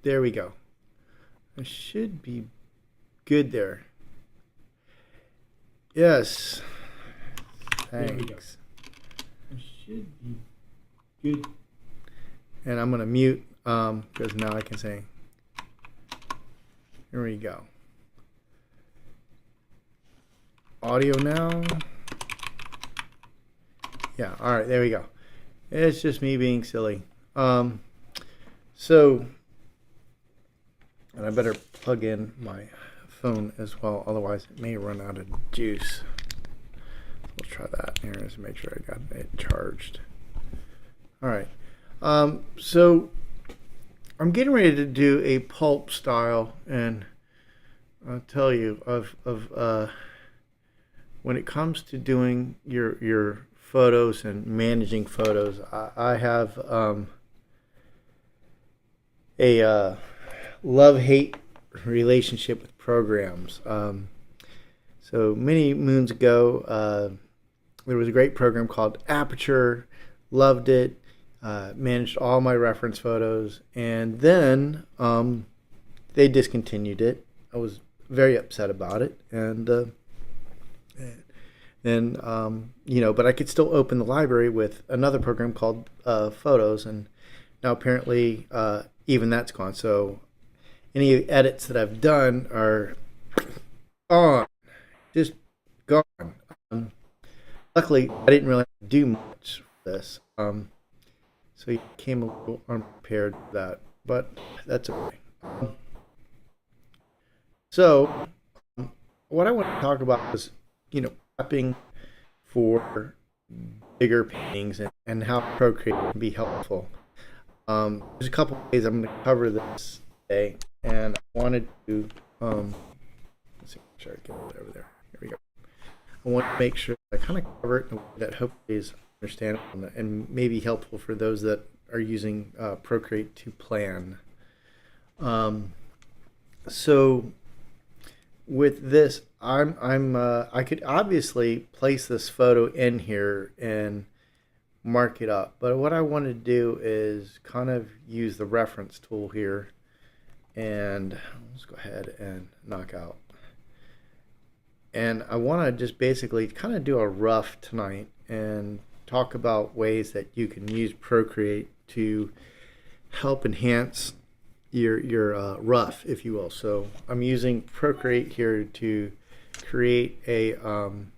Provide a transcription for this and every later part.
There we go. I should be good there. Yes. There we go. Thanks. I should be good. And I'm going to mute because now I can say, here we go. Audio now. Yeah, all right, there we go. It's just me being silly. So, and I better plug in my phone as well, otherwise it may run out of juice. We'll try that here just to make sure I got it charged. All right. So I'm getting ready to do a pulp style, and I'll tell you of when it comes to doing your photos and managing photos, I have a love-hate relationship with programs. So many moons ago, there was a great program called Aperture. Loved it. Managed all my reference photos, and then they discontinued it. I was very upset about it, and but I could still open the library with another program called Photos, and now apparently even that's gone. So any edits that I've done are gone, just gone. Luckily, I didn't really do much for this. So you came a little unprepared for that, but that's okay. So what I want to talk about is, prepping for bigger paintings and how Procreate can be helpful. There's a couple of ways I'm going to cover this today, and I wanted to, let's see, make sure I get it over there. Here we go. I want to make sure I kind of cover it in a way that hopefully is understandable and maybe helpful for those that are using Procreate to plan. So with this, I could obviously place this photo in here and mark it up, but what I want to do is kind of use the reference tool here, and let's go ahead and knock out. And I want to just basically kind of do a rough tonight and talk about ways that you can use Procreate to help enhance your rough, if you will. So I'm using Procreate here to create I'm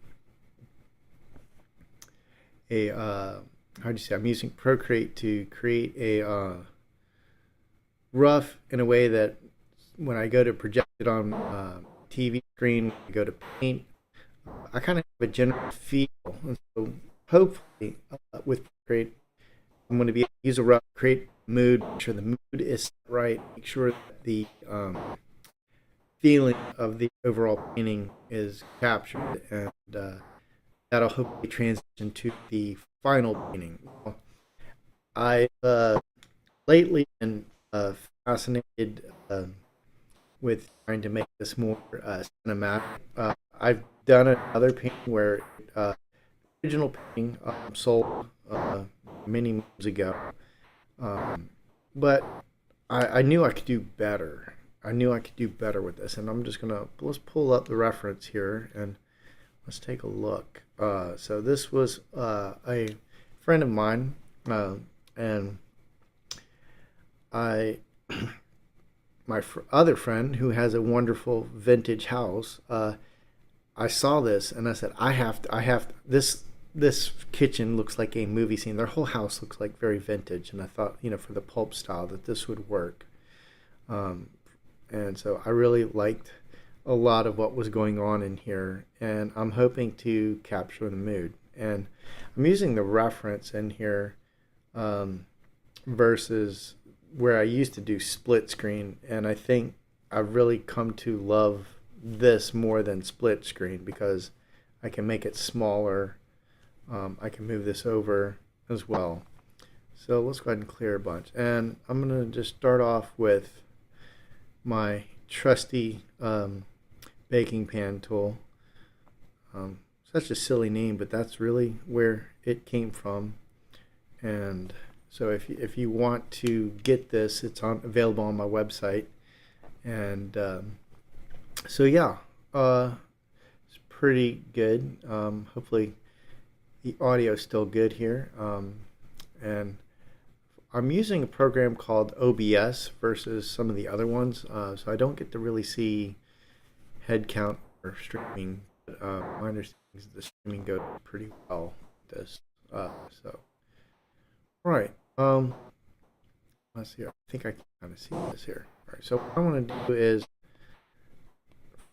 using Procreate to create a rough in a way that when I go to project it on TV screen, when I go to paint, I kind of have a general feel. And so hopefully with Procreate, I'm going to be able to use a rough, create mood, make sure the mood is set right, make sure that the feeling of the overall painting is captured, and that'll hopefully transition to the final painting. I've lately been fascinated with trying to make this more cinematic. I've done another painting where original painting sold many moons ago, but I knew I could do better. I knew I could do better with this, and let's pull up the reference here and let's take a look. So this was a friend of mine, and other friend who has a wonderful vintage house. I saw this and I said, I have to, this kitchen looks like a movie scene. Their whole house looks like very vintage, and I thought, for the pulp style, that this would work. And so I really liked a lot of what was going on in here, and I'm hoping to capture the mood. And I'm using the reference in here versus where I used to do split screen, and I think I've really come to love this more than split screen because I can make it smaller. I can move this over as well. So let's go ahead and clear a bunch. And I'm going to just start off with my trusty baking pan tool. Such a silly name, but that's really where it came from. And So if you want to get this, it's available on my website. And so yeah, it's pretty good. Hopefully the audio is still good here. And I'm using a program called OBS versus some of the other ones, so I don't get to really see head count or streaming. But, my understanding is the streaming goes pretty well with this. So, all right. Let's see. I think I can kind of see this here. All right. So what I want to do is,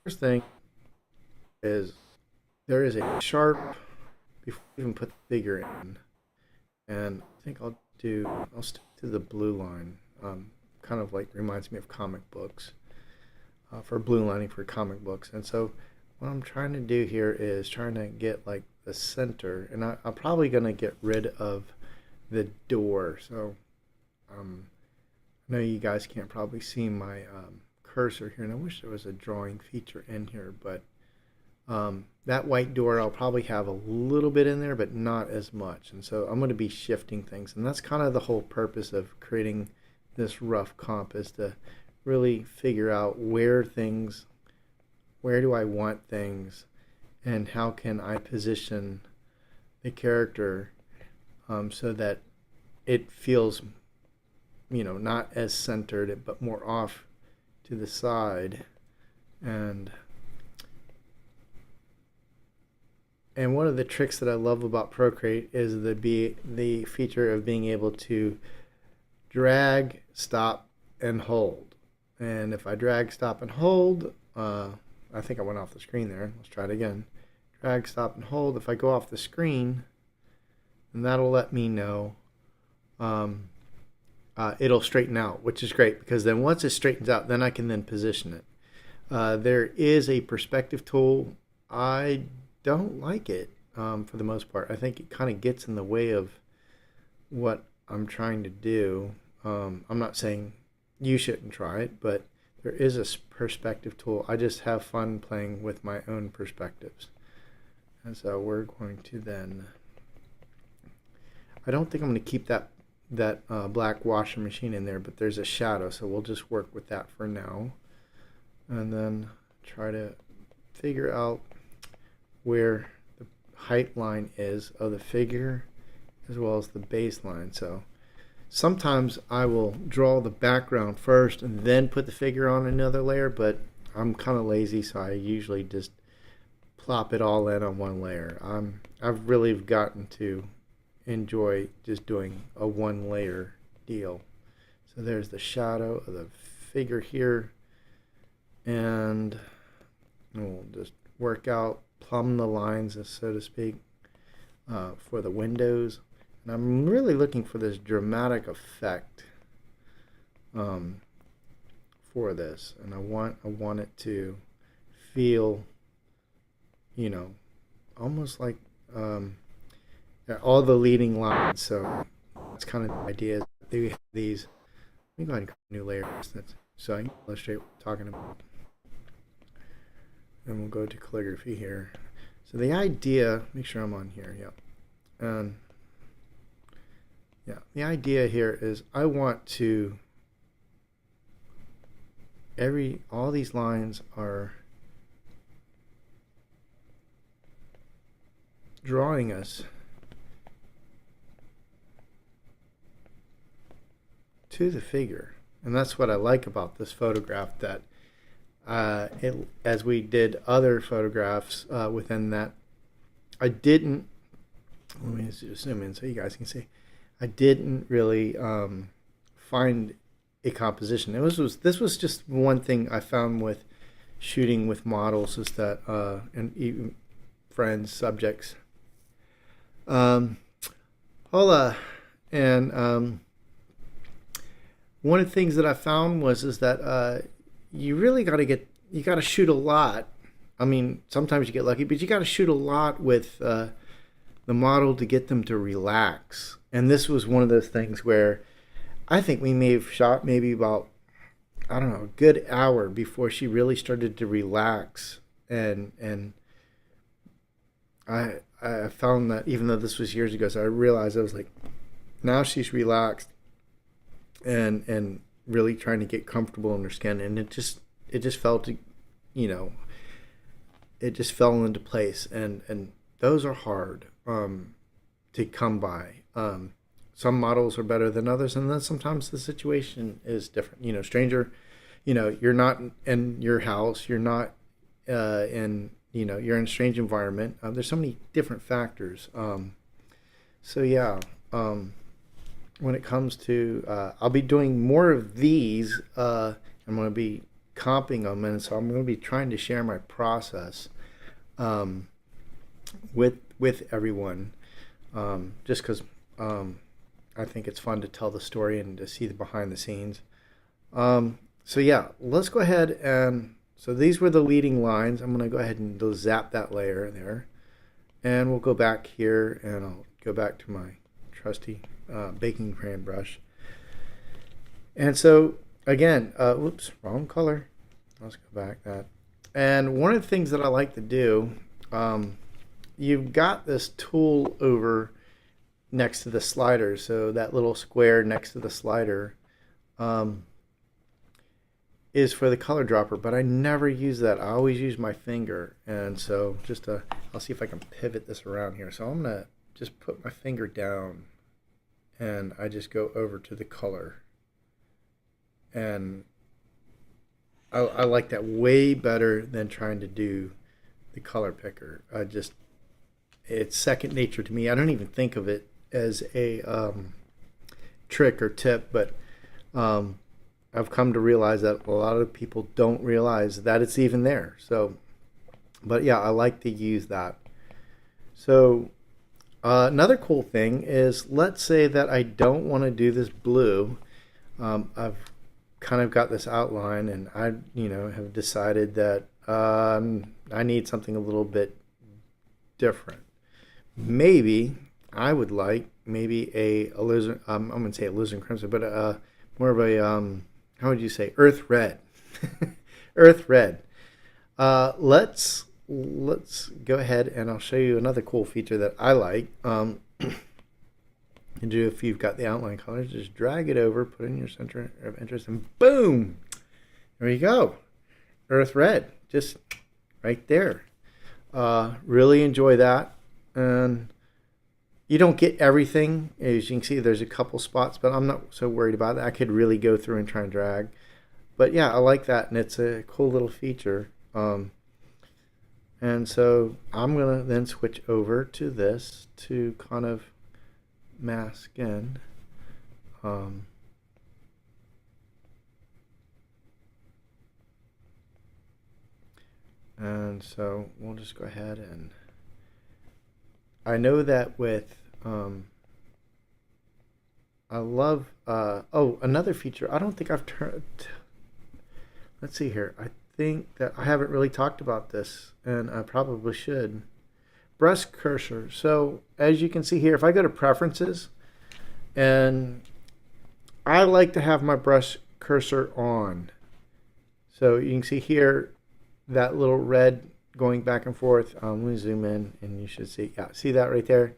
first thing is there is a sharp before you even put the figure in, and I think I'll stick to the blue line. Kind of like reminds me of comic books, for blue lining for comic books. And so what I'm trying to do here is trying to get like the center, and I'm probably going to get rid of the door. So I know you guys can't probably see my cursor here, and I wish there was a drawing feature in here, but that white door I'll probably have a little bit in there, but not as much. And so I'm going to be shifting things, and that's kind of the whole purpose of creating this rough comp, is to really figure out where do I want things, and how can I position the character so that it feels, not as centered, but more off to the side. And one of the tricks that I love about Procreate is the feature of being able to drag, stop, and hold. And if I drag, stop, and hold, I think I went off the screen there. Let's try it again. Drag, stop, and hold. If I go off the screen, then that'll let me know it'll straighten out, which is great, because then once it straightens out, then I can then position it. There is a perspective tool. I don't like it for the most part. I think it kind of gets in the way of what I'm trying to do. I'm not saying you shouldn't try it, but there is a perspective tool. I just have fun playing with my own perspectives. And so we're going to then, I don't think I'm going to keep that black washing machine in there, but there's a shadow, so we'll just work with that for now. And then try to figure out where the height line is of the figure as well as the baseline. So sometimes I will draw the background first and then put the figure on another layer, but I'm kind of lazy, so I usually just plop it all in on one layer. I've really gotten to enjoy just doing a one layer deal. So there's the shadow of the figure here, and we'll just work out, plumb the lines, so to speak, for the windows. And I'm really looking for this dramatic effect for this, and I want it to feel, almost like all the leading lines. So that's kind of the idea. We have these. Let me go ahead and create a new layer so I can illustrate what we're talking about. And we'll go to calligraphy here. So the idea, make sure I'm on here, yeah. The idea here is I want to, all these lines are drawing us to the figure. And that's what I like about this photograph, that as we did other photographs within that, I didn't, let me just zoom in so you guys can see, I didn't really find a composition. This was just one thing I found with shooting with models, is that and even friends, subjects, hola, and one of the things that I found is that you really got to shoot a lot. I mean, sometimes you get lucky, but you got to shoot a lot with the model to get them to relax. And this was one of those things where I think we may have shot maybe about, I don't know, a good hour before she really started to relax. And I found that, even though this was years ago, so I realized, I was like, now she's relaxed and really trying to get comfortable in her skin, and it just felt, you know, it just fell into place, and those are hard to come by. Some models are better than others, and then sometimes the situation is different. You know, stranger, you know, you're not in your house, you're not in, you know, you're in a strange environment. There's so many different factors. So yeah, when it comes to, I'll be doing more of these. I'm going to be comping them, and so I'm going to be trying to share my process um, with everyone, just because I think it's fun to tell the story and to see the behind the scenes. So yeah, let's go ahead and so these were the leading lines. I'm going to go ahead and zap that layer there, and we'll go back here, and I'll go back to my trusty baking crayon brush. And so again, whoops, wrong color. Let's go back that. And one of the things that I like to do, you've got this tool over next to the slider, so that little square next to the slider is for the color dropper, but I never use that. I always use my finger, and so I'll see if I can pivot this around here. So I'm gonna just put my finger down, and I just go over to the color, and I like that way better than trying to do the color picker. It's second nature to me. I don't even think of it as a trick or tip, but I've come to realize that a lot of people don't realize that it's even there. So, but yeah, I like to use that. So another cool thing is, let's say that I don't want to do this blue. I've kind of got this outline, and I, you know, have decided that I need something a little bit different. Maybe I would like maybe a alizarin. I'm going to say alizarin crimson, but more of a how would you say, earth red? Earth red. Let's go ahead, and I'll show you another cool feature that I like. And do, if you've got the outline colors, just drag it over, put it in your center of interest, and boom, there you go, earth red, just right there. Really enjoy that, and you don't get everything. As you can see, there's a couple spots, but I'm not so worried about that. I could really go through and try and drag, but yeah, I like that, and it's a cool little feature. And so I'm gonna then switch over to this to kind of mask in. And so we'll just go ahead, and I know that with I love oh, another feature I don't think I've turned. Let's see here. I think that I haven't really talked about this, and I probably should. Brush cursor. So as you can see here, if I go to preferences, and I like to have my brush cursor on. So you can see here that little red going back and forth. Let me zoom in, and you should see, yeah, see that right there?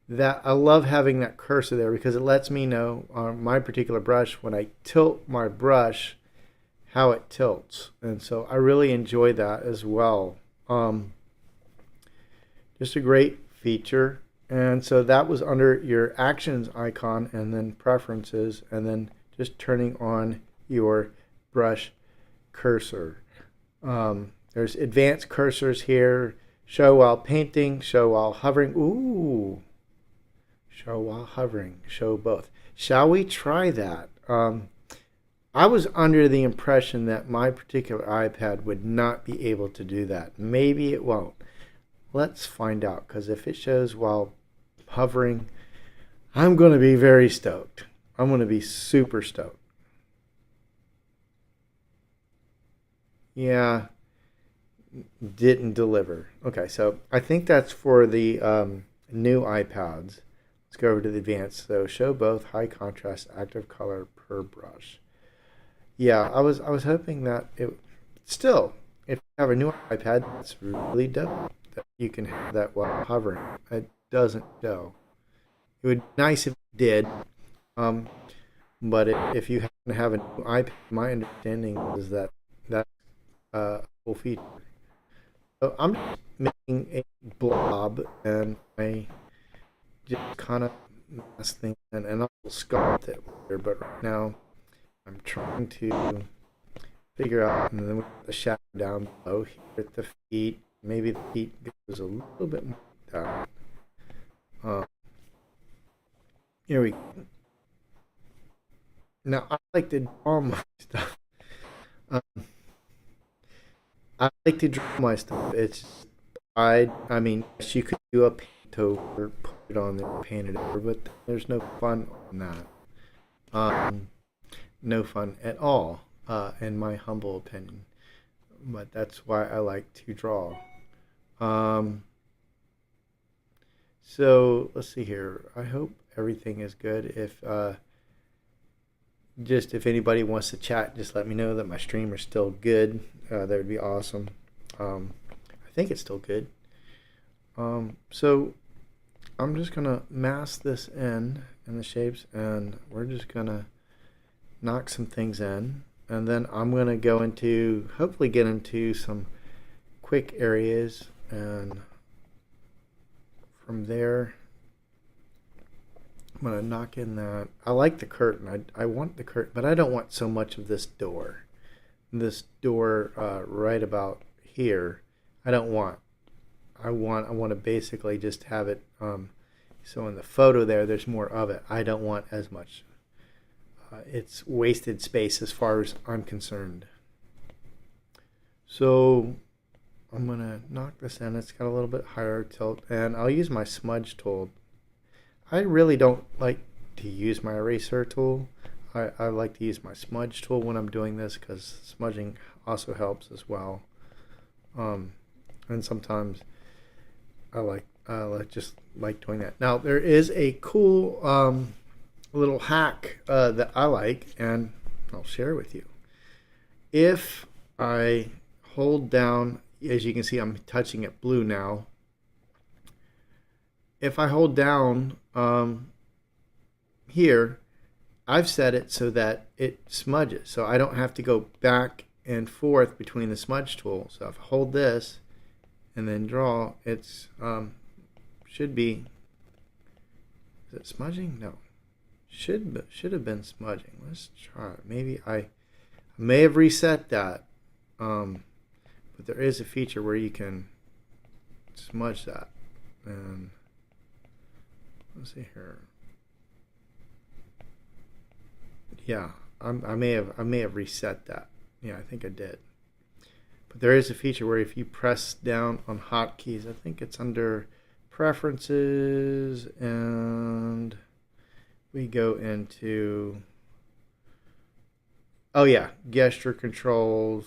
That I love having that cursor there, because it lets me know on my particular brush, when I tilt my brush, how it tilts. And so I really enjoy that as well. Just a great feature. And so that was under your actions icon, and then preferences, and then just turning on your brush cursor. There's advanced cursors here. Show while painting, show while hovering. Ooh, show while hovering, show both. Shall we try that? I was under the impression that my particular iPad would not be able to do that. Maybe it won't. Let's find out, because if it shows while hovering, I'm going to be very stoked. I'm going to be super stoked. Yeah, didn't deliver. Okay, so I think that's for the new iPads. Let's go over to the advanced. So show both high contrast active color per brush. Yeah, I was hoping that it still, if you have a new iPad, that's really dope that you can have that while hovering. It doesn't show. It would be nice if it did. Um, but if you happen to have a new iPad, my understanding is that that's a full feature. So I'm just making a blob, and I just kind of mess things in, and I'll sculpt it later. But right now, I'm trying to figure out, and then with the shadow down below here at the feet, maybe the feet goes a little bit more down. Here we go. Now I like to draw my stuff. Um, I like to draw my stuff. I mean, yes, you could do a paint over, put it on there, paint it over, but there's no fun on that. No fun at all, in my humble opinion. But that's why I like to draw. Um, so let's see here. I hope everything is good. If anybody wants to chat, just let me know that my stream is still good. That would be awesome. I think it's still good. So I'm just gonna mask this in the shapes, and we're just gonna knock some things in, and then I'm gonna go into, hopefully get into some quick areas, and from there I'm gonna knock in that. I like the curtain. I want the curtain, but I don't want so much of this door. This door right about here. I don't want. I want to basically just have it. So in the photo there's more of it. I don't want as much. It's wasted space as far as I'm concerned. So I'm gonna knock this in. It's got a little bit higher tilt, and I'll use my smudge tool. I really don't like to use my eraser tool. I like to use my smudge tool when I'm doing this, because smudging also helps as well. And sometimes I just like doing that. Now there is a cool little hack that I like, and I'll share with you. If I hold down, as you can see, I'm touching it blue now. If I hold down here, I've set it so that it smudges, so I don't have to go back and forth between the smudge tool. So if I hold this and then draw, it's should be. Is it smudging? No, should have been smudging. Let's try it. Maybe I may have reset that, but there is a feature where you can smudge that. And let's see here. Yeah, I may have reset that. Yeah, I think I did. But there is a feature where if you press down on hotkeys, I think it's under preferences, and we go into, oh yeah, gesture controls.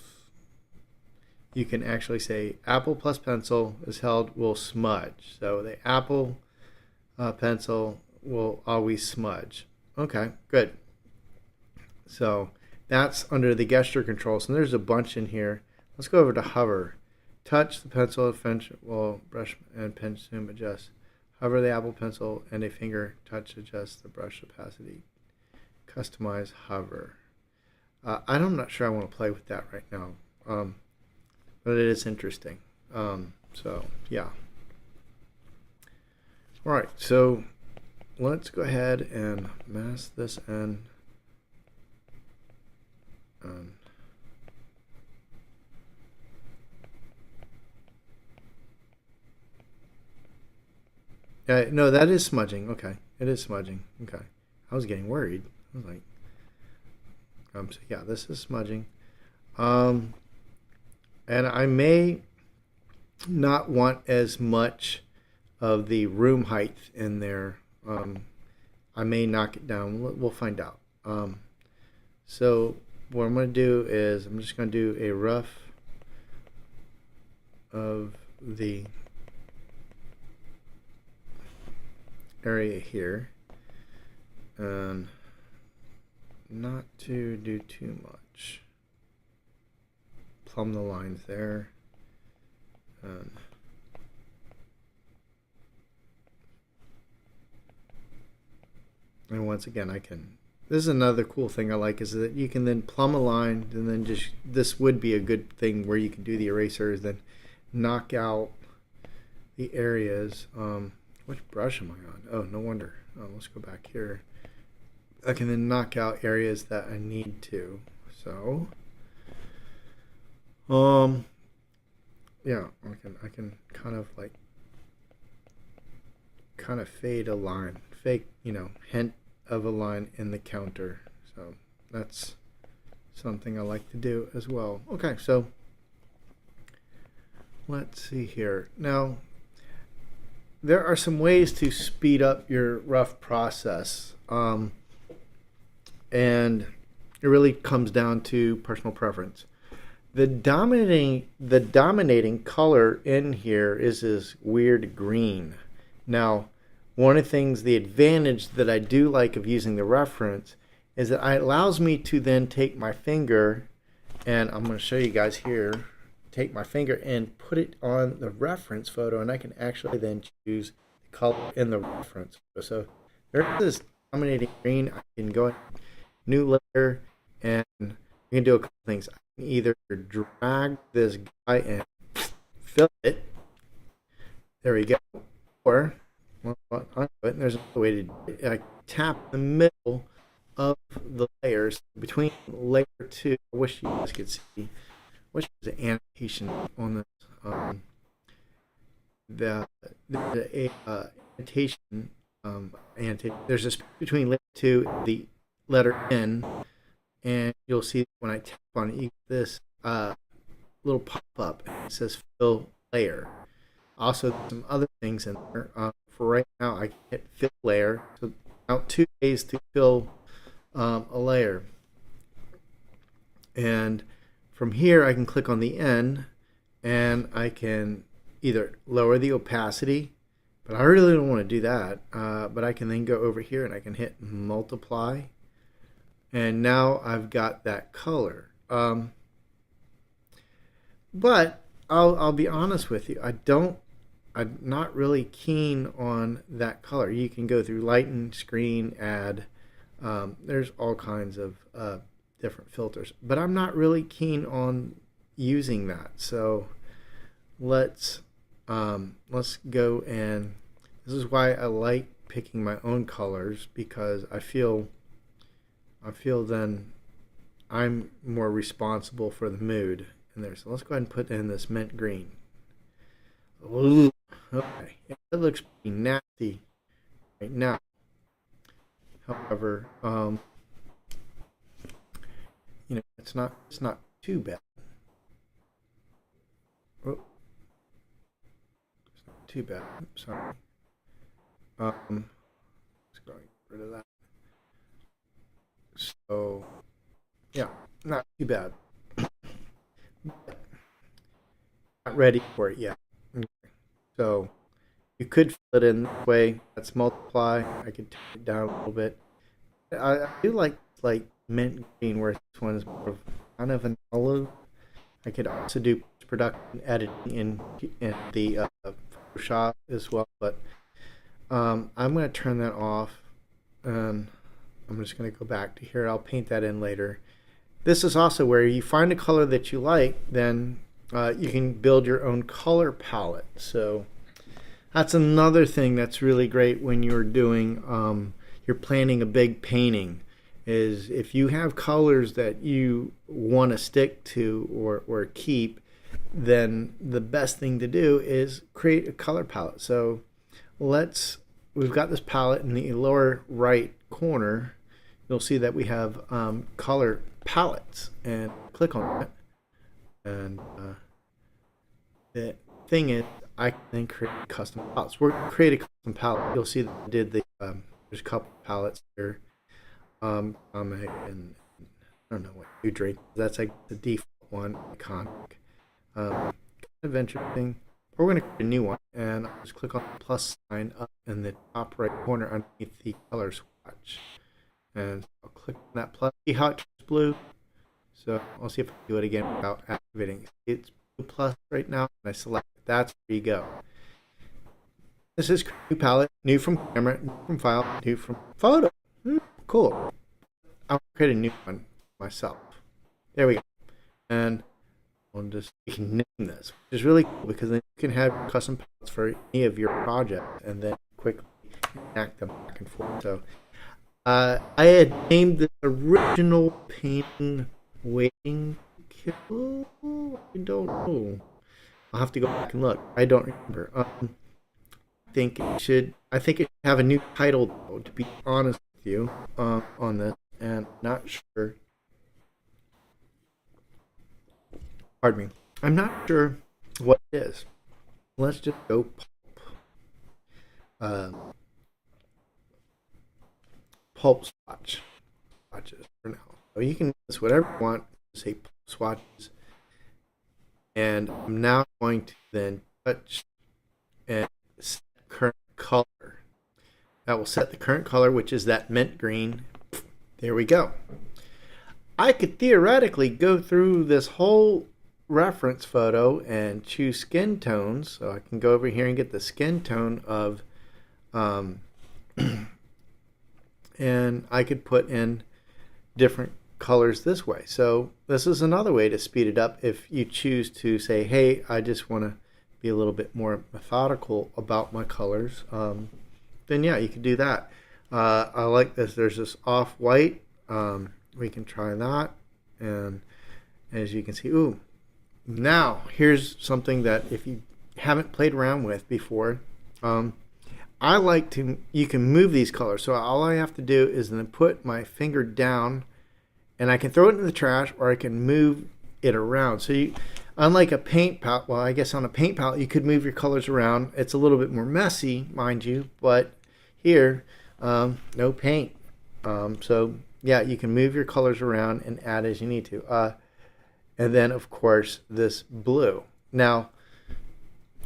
You can actually say Apple plus pencil is held will smudge. So the Apple pencil will always smudge. Okay, good. So that's under the gesture controls, and there's a bunch in here. Let's go over to hover. Touch the pencil, brush and pen zoom adjust. Hover the Apple pencil and a finger touch adjust the brush opacity. Customize hover. I'm not sure I want to play with that right now, but it is interesting. So yeah. All right, so let's go ahead and mask this in. No, that is smudging. Okay, it is smudging. Okay, I was getting worried. I was like, so yeah, this is smudging. And I may not want as much of the room height in there. I may knock it down. We'll find out. So what I'm going to do is I'm just going to do a rough of the area here, and not to do too much. Plumb the lines there, and And once again, this is another cool thing I like, is that you can then plumb a line, and then this would be a good thing where you can do the erasers, then knock out the areas. Which brush am I on? Oh, no wonder. Let's go back here. I can then knock out areas that I need to. So, yeah, I can kind of fade a line, fake, hint of a line in the counter. So that's something I like to do as well. Okay, so let's see here. Now, there are some ways to speed up your rough process, and it really comes down to personal preference. The dominating color in here is this weird green. Now, one of the things, the advantage that I do like of using the reference, is that it allows me to then take my finger, and I'm going to show you guys here, take my finger and put it on the reference photo, and I can actually then choose the color in the reference photo. So there's this dominating green. I can go in new layer, and you can do a couple things. I can either drag this guy and fill it. There we go. Or, there's another way to do it. I tap the middle of the layers between layer 2. I wish you guys could see. Which is the annotation on this. Annotation. There's a space between layer 2 and the letter N, and you'll see when I tap on it, you get this little pop-up, and it says fill layer. Also, there's some other things in there. For right now, I can hit fill layer. So now 2 ways to fill a layer. And from here, I can click on the N, and I can either lower the opacity, but I really don't want to do that. But I can then go over here, and I can hit multiply, and now I've got that color. But I'll be honest with you, I'm not really keen on that color. You can go through lighten, screen, add. There's all kinds of different filters, but I'm not really keen on using that. So let's go, and this is why I like picking my own colors, because I feel then I'm more responsible for the mood in there. So let's go ahead and put in this mint green. Ooh, okay, it looks pretty nasty right now. However, it's not too bad. Oh, it's not too bad. Oops, sorry. Let's go and get rid of that. So, yeah, not too bad. Not ready for it yet. Okay. So you could fill it in this way. Let's multiply. I could take it down a little bit. I do like mint green, where this one is more of kind of an olive. I could also do production editing in the Photoshop as well, but I'm going to turn that off, and I'm just going to go back to here. I'll paint that in later. This is also where you find a color that you like, then you can build your own color palette. So that's another thing that's really great when you're doing, you're planning a big painting, is if you have colors that you want to stick to or keep, then the best thing to do is create a color palette. So we've got this palette in the lower right corner. You'll see that we have color palettes, and click on it. And the thing is, I can then create custom palettes. We're going to create a custom palette. You'll see that I did there's a couple palettes here. And I don't know what you drink. That's like the default one, iconic. Kind of interesting. We're going to create a new one, and I'll just click on the plus sign up in the top right corner underneath the color swatch. And I'll click on that plus. See how it turns blue? So I'll see if I can do it again without activating. It's blue plus right now, and I select it. That's where you go. This is new palette, new from camera, new from file, new from photo. cool. I'll create a new one myself. There we go. And we'll just we can name this, which is really cool because then you can have custom palettes for any of your projects and then quickly enact them back and forth. So I had named the original painting Waiting Kill. I don't know. I'll have to go back and look. I don't remember. I think it should have a new title though, to be honest with you, on this, and not sure. Pardon me. I'm not sure what it is. Let's just go uh, pulp swatches for now. So you can use whatever you want. Say pulp swatches, and I'm now going to then touch and set current color. That will set the current color, which is that mint green. There we go. I could theoretically go through this whole reference photo and choose skin tones. So I can go over here and get the skin tone of, and I could put in different colors this way. So this is another way to speed it up if you choose to say, hey, I just want to be a little bit more methodical about my colors. Then yeah, you can do that. I like this. There's this off-white. We can try that. And as you can see, ooh, now here's something that if you haven't played around with before, I like to, you can move these colors. So all I have to do is then put my finger down and I can throw it in the trash or I can move it around. So you, unlike a paint palette, well, I guess on a paint palette, you could move your colors around. It's a little bit more messy, mind you, but here, no paint. So yeah, you can move your colors around and add as you need to. And then of course this blue. Now,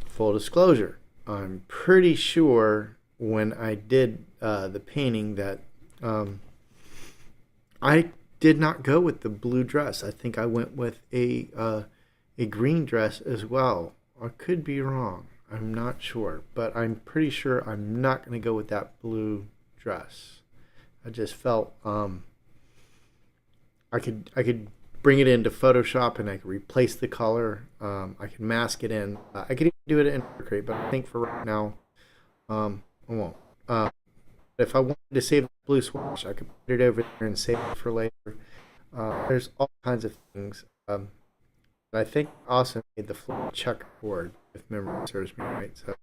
full disclosure, I'm pretty sure when I did the painting that I did not go with the blue dress. I think I went with a green dress as well. I could be wrong. I'm not sure, but I'm pretty sure I'm not going to go with that blue dress. I just felt I could bring it into Photoshop and I could replace the color. I could mask it in. I could even do it in Procreate, but I think for right now, I won't. If I wanted to save the blue swatch, I could put it over there and save it for later. There's all kinds of things. But I think I also made the floor checkerboard, if memory serves me right. So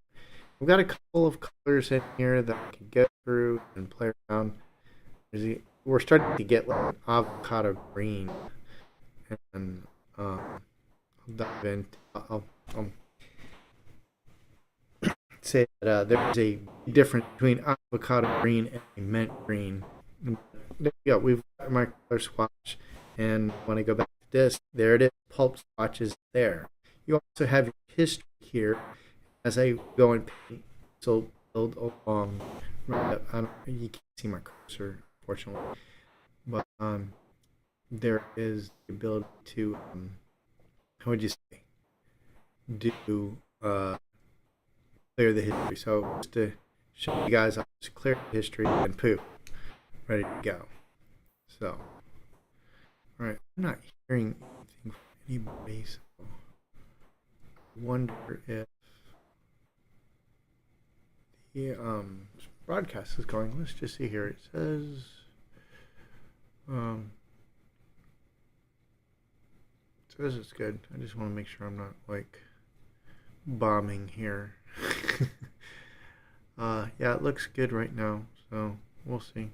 we've got a couple of colors in here that I can go through and play around. We're starting to get like an avocado green, and I'll dive in. I'll say that there's a difference between avocado green and a mint green. There we go. We've got my color swatch, and when I go back to this, there it is. Pulp swatch is there. You also have your history here as I go and paint. So build along. Right up. You can't see my cursor, unfortunately, but there is the ability to how would you say, do clear the history. So just to show you guys, I'll just clear the history and poof, ready to go. So, all right, I'm not hearing anything from anybody, so I wonder if the broadcast is going. Let's just see here. It says it's good. I just want to make sure I'm not like bombing here. Yeah, it looks good right now, so we'll see.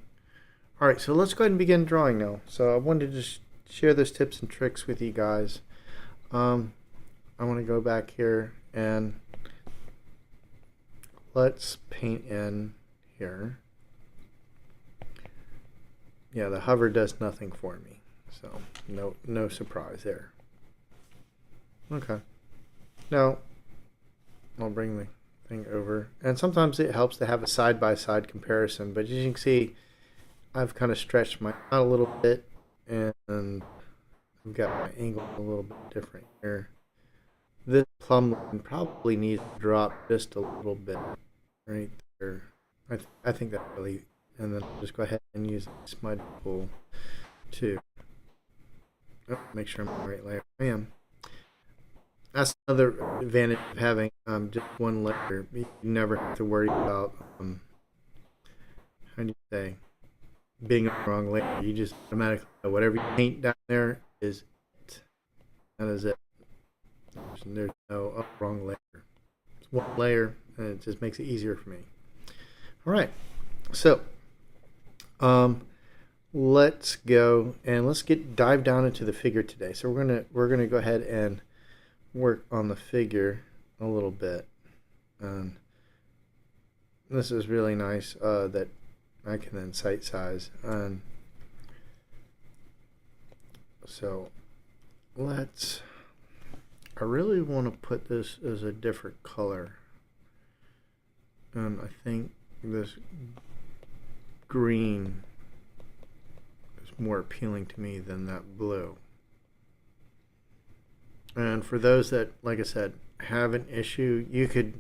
All right, so let's go ahead and begin drawing now. So I wanted to just share those tips and tricks with you guys. I want to go back here and let's paint in here. Yeah, the hover does nothing for me, so no surprise there. Okay, now I'll bring the thing over, and sometimes it helps to have a side-by-side comparison, but as you can see, I've kind of stretched my out a little bit, and I've got my angle a little bit different here. This plumb line probably needs to drop just a little bit right there. I think that really and then I'll just go ahead and use the smudge tool to make sure I'm on the right layer. I am. That's another advantage of having just one layer. You never have to worry about how do you say, being on the wrong layer. You just automatically know whatever you paint down there is it. That is it. There's no wrong layer. It's one layer, and it just makes it easier for me. All right, so let's go and let's dive down into the figure today. So we're gonna go ahead and work on the figure a little bit. And this is really nice that I can then site size. And so I really want to put this as a different color. And I think this green is more appealing to me than that blue. And for those that, like I said, have an issue, you could,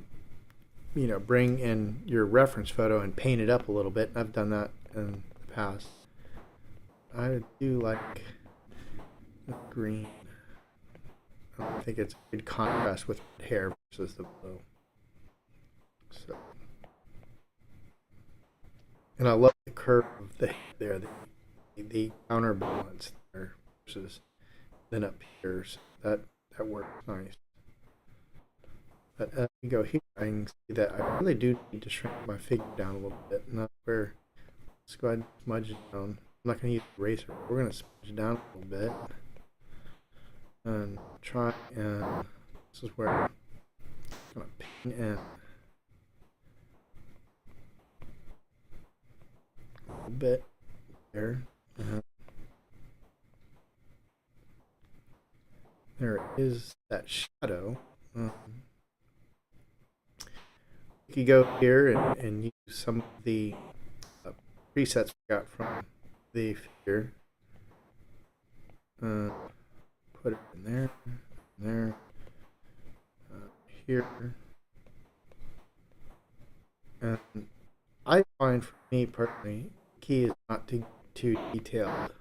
bring in your reference photo and paint it up a little bit. I've done that in the past. I do like the green. I think it's a good contrast with the hair versus the blue. So, and I love the curve of the hair there, the counterbalance there versus then up here. So that works nice. But as we go here, I can see that I really do need to shrink my figure down a little bit. And that's where, let's go ahead and smudge it down. I'm not going to use the eraser. We're going to smudge it down a little bit. And try, and this is where I'm going to paint in a little bit there. There is that shadow. You could go here and use some of the presets we got from the figure. Put it in there, here. And I find, for me personally, the key is not to get too detailed.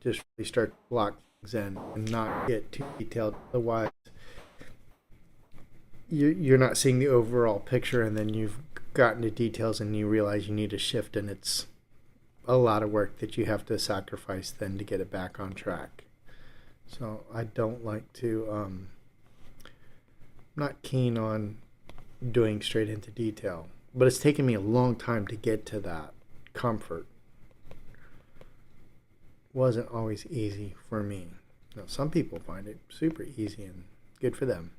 Just really start to block things in and not get too detailed. Otherwise, you're not seeing the overall picture, and then you've gotten to details and you realize you need to shift, and it's a lot of work that you have to sacrifice then to get it back on track. So I don't like to, I'm not keen on doing straight into detail, but it's taken me a long time to get to that comfort. Wasn't always easy for me. Now, some people find it super easy and good for them.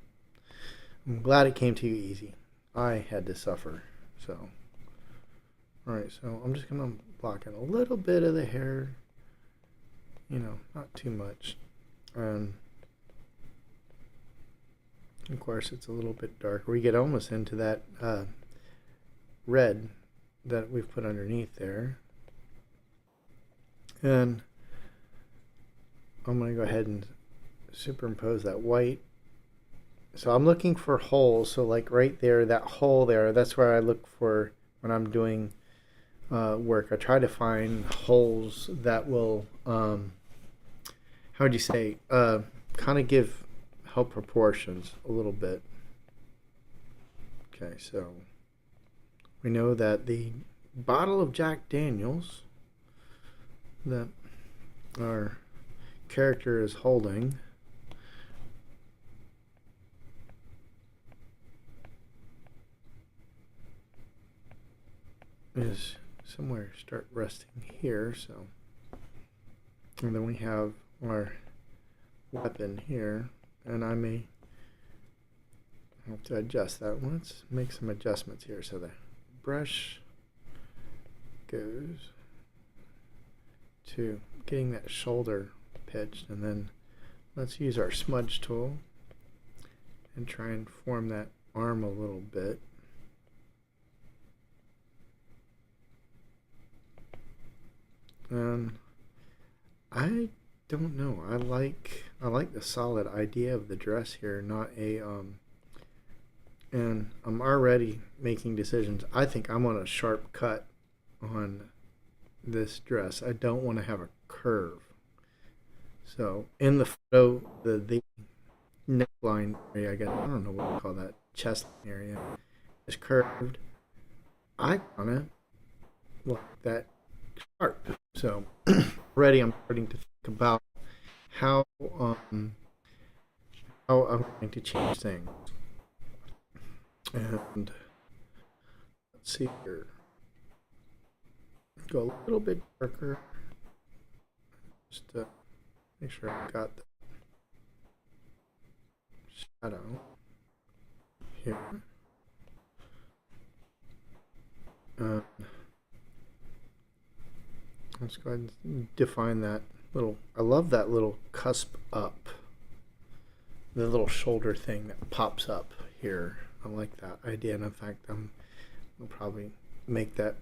I'm glad it came to you easy. I had to suffer. So, all right, so I'm just gonna block in a little bit of the hair, not too much. And of course, it's a little bit darker. We get almost into that red that we've put underneath there. And I'm going to go ahead and superimpose that white. So I'm looking for holes. So like right there, that hole there, that's where I look for when I'm doing work. I try to find holes that will, how would you say, kind of help proportions a little bit. Okay, so we know that the bottle of Jack Daniels that our character is holding is somewhere start resting here. So, and then we have our weapon here, and I may have to adjust that. Let's make some adjustments here. So the brush goes to getting that shoulder pitched, and then let's use our smudge tool and try and form that arm a little bit. I don't know. I like the solid idea of the dress here, not a and I'm already making decisions. I think I'm on a sharp cut on this dress. I don't want to have a curve. So in the photo, the neckline area, I guess, I don't know what to call that, chest area, is curved. I want to like that sharp. So already I'm starting to think about how how I'm going to change things. And let's see here. Go a little bit darker. Just to make sure I've got the shadow here. Let's go ahead and define that little. I love that little cusp up. The little shoulder thing that pops up here. I like that idea, and in fact, I'll probably make that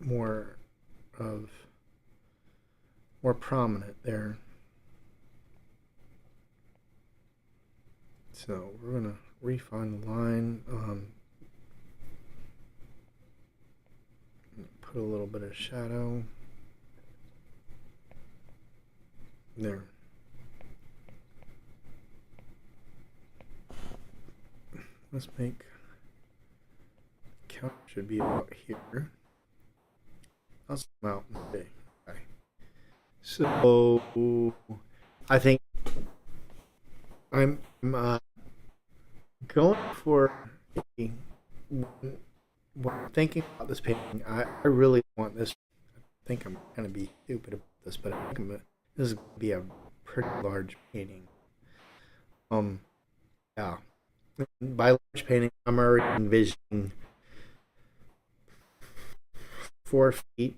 more prominent there. So we're gonna refine the line. Put a little bit of shadow there. Let's make count should be about here. I'll zoom out and see. Okay. So I think I'm going for a, when I'm thinking about this painting, I really want this. I think I'm going to be stupid about this, but I think this is going to be a pretty large painting. Yeah. By large painting, I'm already envisioning 4 feet.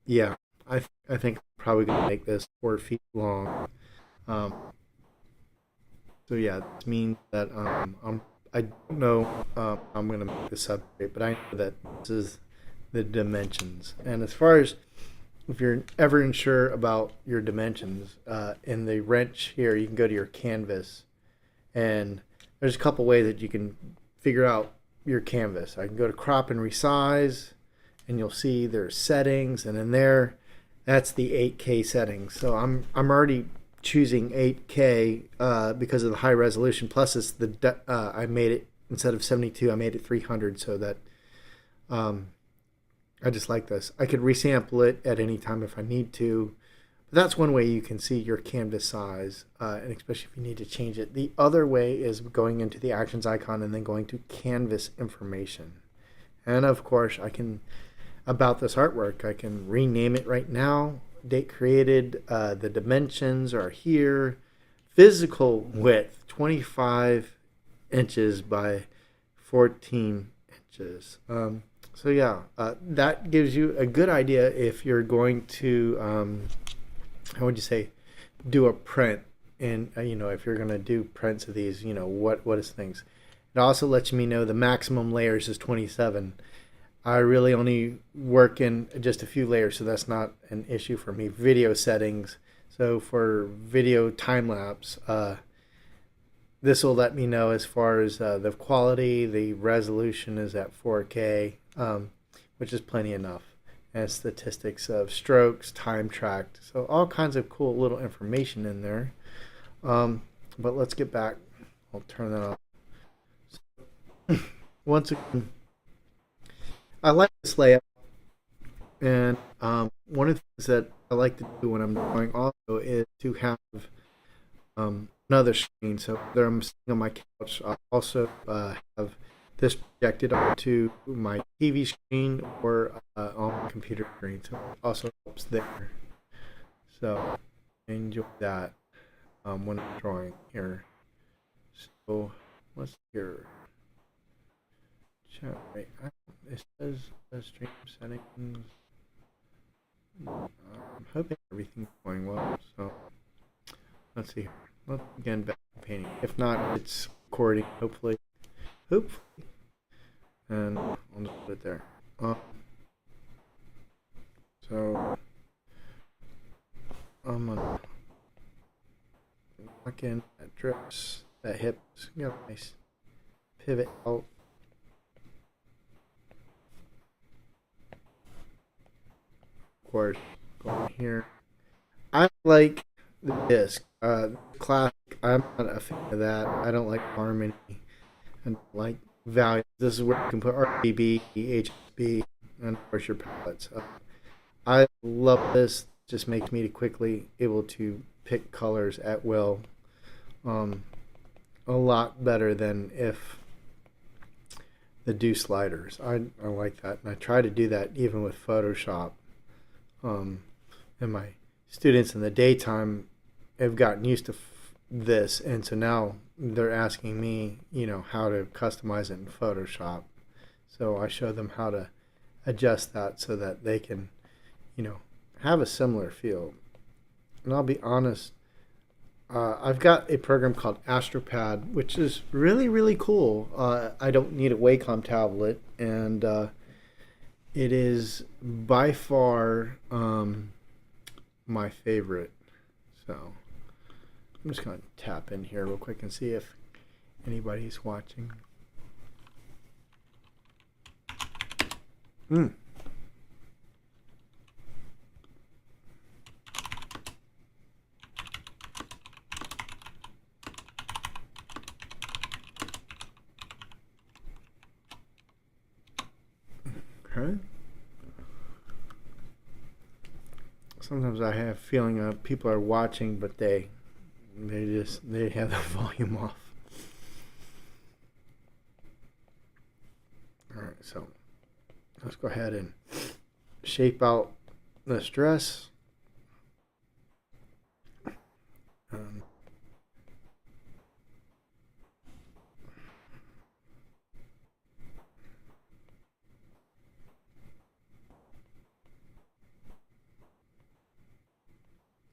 Yeah, I think I'm probably going to make this 4 feet long. So yeah, this means that I don't know I'm going to make the substrate, but I know that this is the dimensions. And as far as if you're ever unsure about your dimensions, in the wrench here, you can go to your canvas, and there's a couple ways that you can figure out your canvas. I can go to crop and resize, and you'll see there's settings, and in there, that's the 8K settings. So I'm already choosing 8K because of the high resolution. Plus, it's I made it instead of 72, I made it 300, so that I just like this. I could resample it at any time if I need to. But that's one way you can see your canvas size, and especially if you need to change it. The other way is going into the actions icon and then going to canvas information. And of course, about this artwork, I can rename it right now. Date created, the dimensions are here. Physical width, 25 inches by 14 inches. So yeah, that gives you a good idea if you're going to, how would you say, do a print. And, if you're going to do prints of these, what is things. It also lets me know the maximum layers is 27. I really only work in just a few layers, so that's not an issue for me. Video settings. So for video time lapse, this will let me know as far as the quality. The resolution is at 4K, which is plenty enough. And statistics of strokes, time tracked. So all kinds of cool little information in there. But let's get back. I'll turn that off. So, once again, I like this layout, and one of the things that I like to do when I'm drawing also is to have another screen. So whether I'm sitting on my couch, I'll also have this projected onto my TV screen or on my computer screen. So it also helps there. So enjoy that when I'm drawing here. So let's see here. Wait, it says stream settings. I'm hoping everything's going well. So let's see. Let's begin back painting. If not, it's recording. Hopefully, and I'll just put it there. So I'm gonna lock in that dress, that hips. Nice pivot out. course, going here. I like the disc. Classic. I'm not a fan of that. I don't like harmony and like value. This is where you can put RGB, HSB, and of course your palettes. I love this. Just makes me quickly able to pick colors at will. Um, a lot better than if the do sliders. I like that, and I try to do that even with Photoshop. Um, and my students in the daytime have gotten used to this, and so now they're asking me, how to customize it in Photoshop. So I show them how to adjust that so that they can, have a similar feel. And I'll be honest, I've got a program called AstroPad, which is really, really cool. I don't need a Wacom tablet, and it is by far my favorite. So I'm just going to tap in here real quick and see if anybody's watching. Okay. Sometimes I have a feeling people are watching, but they have the volume off. All right, so let's go ahead and shape out this dress.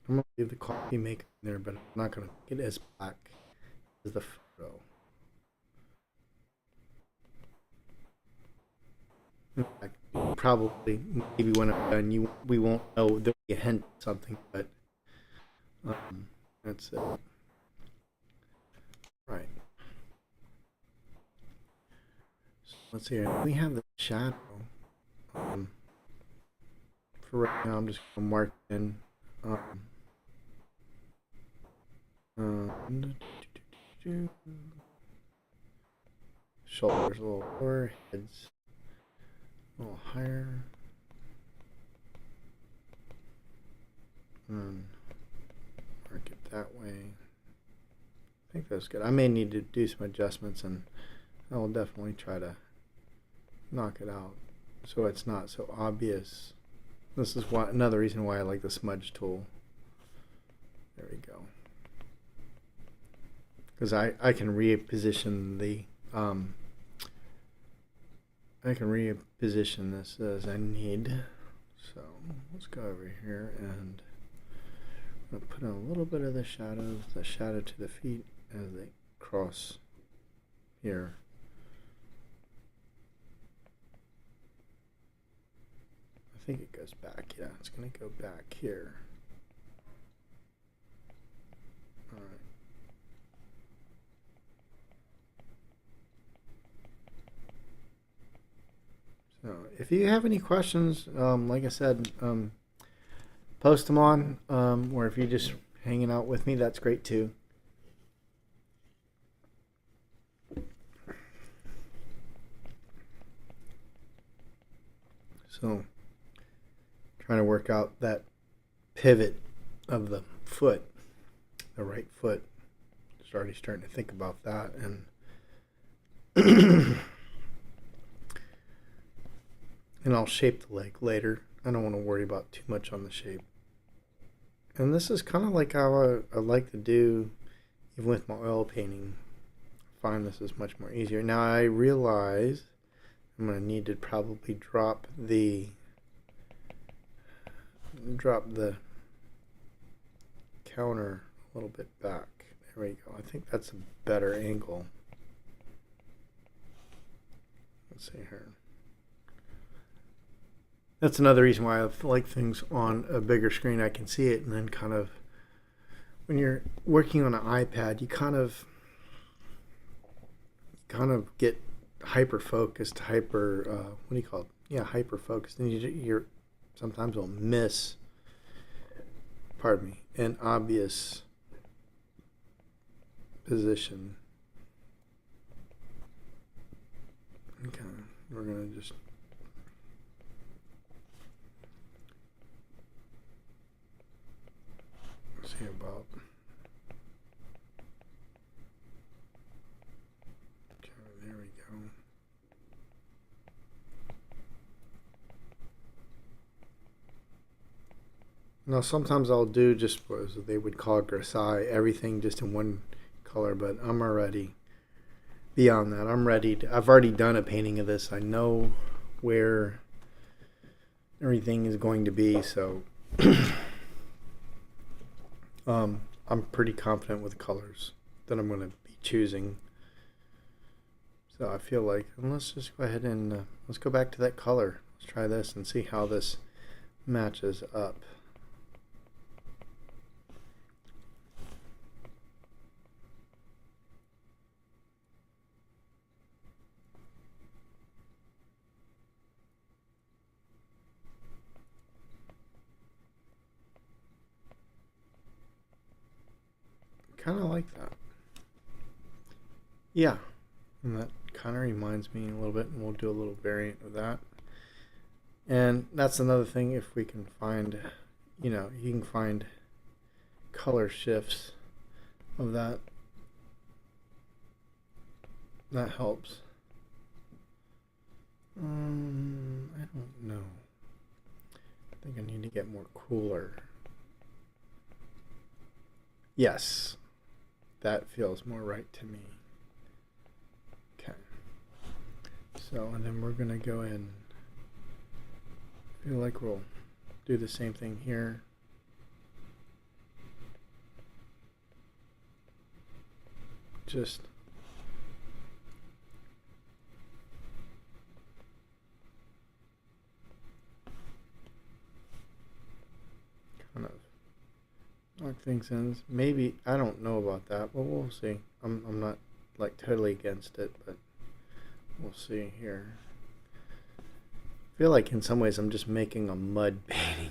I'm going to leave the coffee maker in there, but I'm not going to make it as black as the photo. In fact, probably, maybe when I'm done, we won't know. There'll be a hint of something, but that's it. Right. So let's see. We have the shadow. For right now, I'm just going to mark in. Shoulders a little lower, heads a little higher. Mark it that way. I think that's good. I may need to do some adjustments, and I will definitely try to knock it out so it's not so obvious. This is another reason why I like the smudge tool. There we go. Because I can reposition the this as I need. So let's go over here, and I'm gonna put in a little bit of the shadow to the feet as they cross here. I think it goes back. Yeah, it's going to go back here. All right. So if you have any questions, like I said, post them on, or if you're just hanging out with me, that's great too. So trying to work out that pivot of the foot, the right foot. Just already starting to think about that, and and I'll shape the leg later. I don't want to worry about too much on the shape. And this is kind of like how I like to do, even with my oil painting. I find this is much more easier. Now I realize I'm going to need to probably drop the counter a little bit back. There we go. I think that's a better angle. Let's see here. That's another reason why I like things on a bigger screen. I can see it, and then kind of when you're working on an iPad, you kind of get hyper focused, what do you call it? Yeah, hyper focused, and sometimes will miss, pardon me, an obvious position. Okay, we're gonna just see about. Okay, there we go. Now sometimes I'll do just what they would call grisaille, everything just in one color, but I'm already beyond that. I'm ready to, I've already done a painting of this. I know where everything is going to be, so I'm pretty confident with the colors that I'm going to be choosing. So I feel like, and let's just go ahead and let's go back to that color. Let's try this and see how this matches up. Kind of like that. Yeah, and that kind of reminds me a little bit, and we'll do a little variant of that. And that's another thing, if we can find, you know, you can find color shifts of that. That helps. I don't know. I think I need to get more cooler. Yes, that feels more right to me. Okay. So, and then we're going to go in. I feel like we'll do the same thing here. Just kind of lock things in. Maybe, I don't know about that, but we'll see. I'm not like totally against it, but we'll see here. I feel like in some ways I'm just making a mud painting.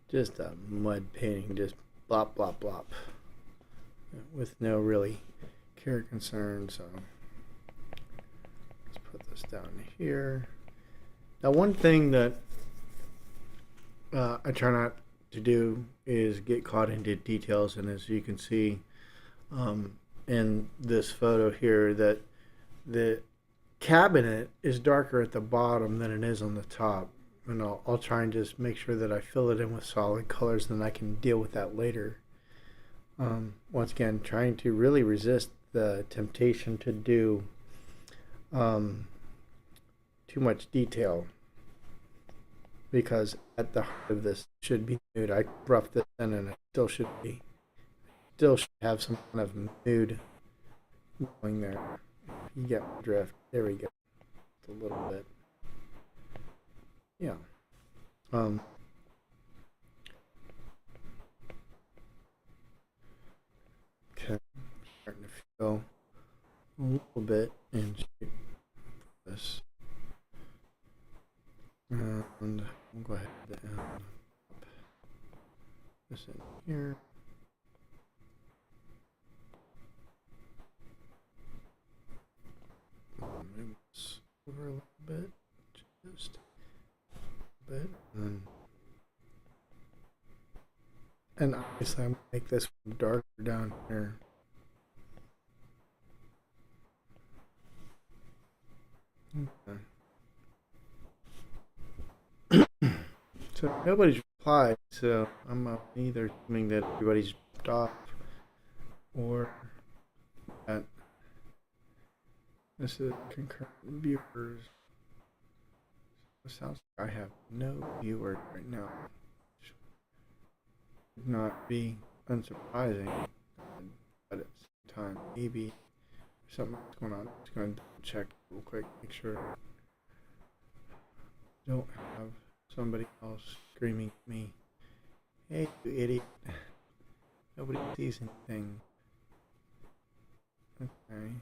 Just a mud painting, just blop, blop, blop. With no really care or concern, so let's put this down here. Now one thing that I try not to do is get caught into details, and as you can see in this photo here, that the cabinet is darker at the bottom than it is on the top, and I'll try and just make sure that I fill it in with solid colors, then I can deal with that later. Once again, trying to really resist the temptation to do too much detail, because at the heart of this should be mood. I roughed this in and it still should have some kind of mood going there. You get the drift. There we go. It's a little bit. Yeah. Okay. Starting to feel a little bit in shape for this. And we'll go ahead and pop this in here. Move this over a little bit, just a bit, and obviously I'm gonna make this darker down here. Okay. So nobody's replied, so I'm either assuming that everybody's dropped off or that this is concurrent viewers. It sounds like I have no viewers right now. Should not be unsurprising, but at the same time, maybe something's going on. I'm just going to check real quick, make sure I don't have somebody else screaming at me, "Hey, you idiot. Nobody sees anything." Okay.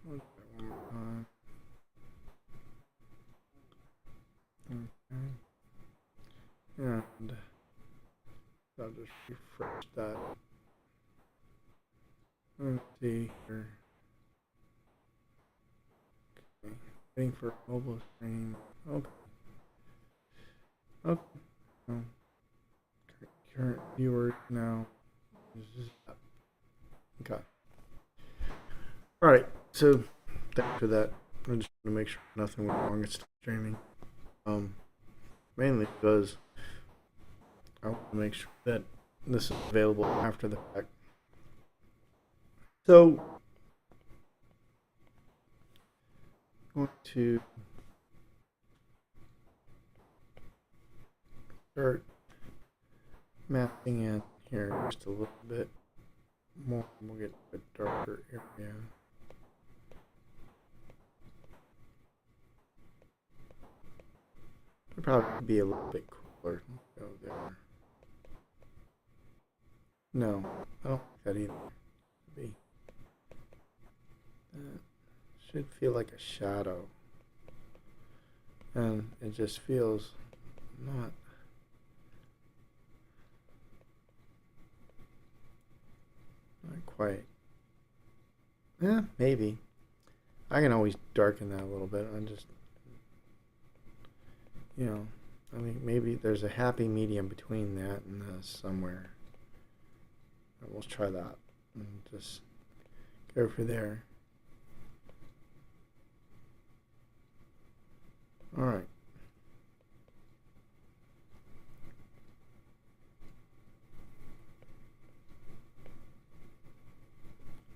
One more time. just refresh that. Let's see here. Okay. Waiting for mobile screen. Okay. Okay. Oh. Current viewers now. Okay. All right. So thanks for that. I just want to make sure nothing went wrong. It's still streaming. Mainly because I want to make sure that this is available after the fact. So I'm going to start mapping in here just a little bit more. We'll get a darker area. It'll probably be a little bit cooler. Go there. No, I don't like that either. Be. That should feel like a shadow. And it just feels not quite. Yeah, maybe. I can always darken that a little bit. I just, I mean, maybe there's a happy medium between that and this somewhere. We'll try that and just go for there. All right.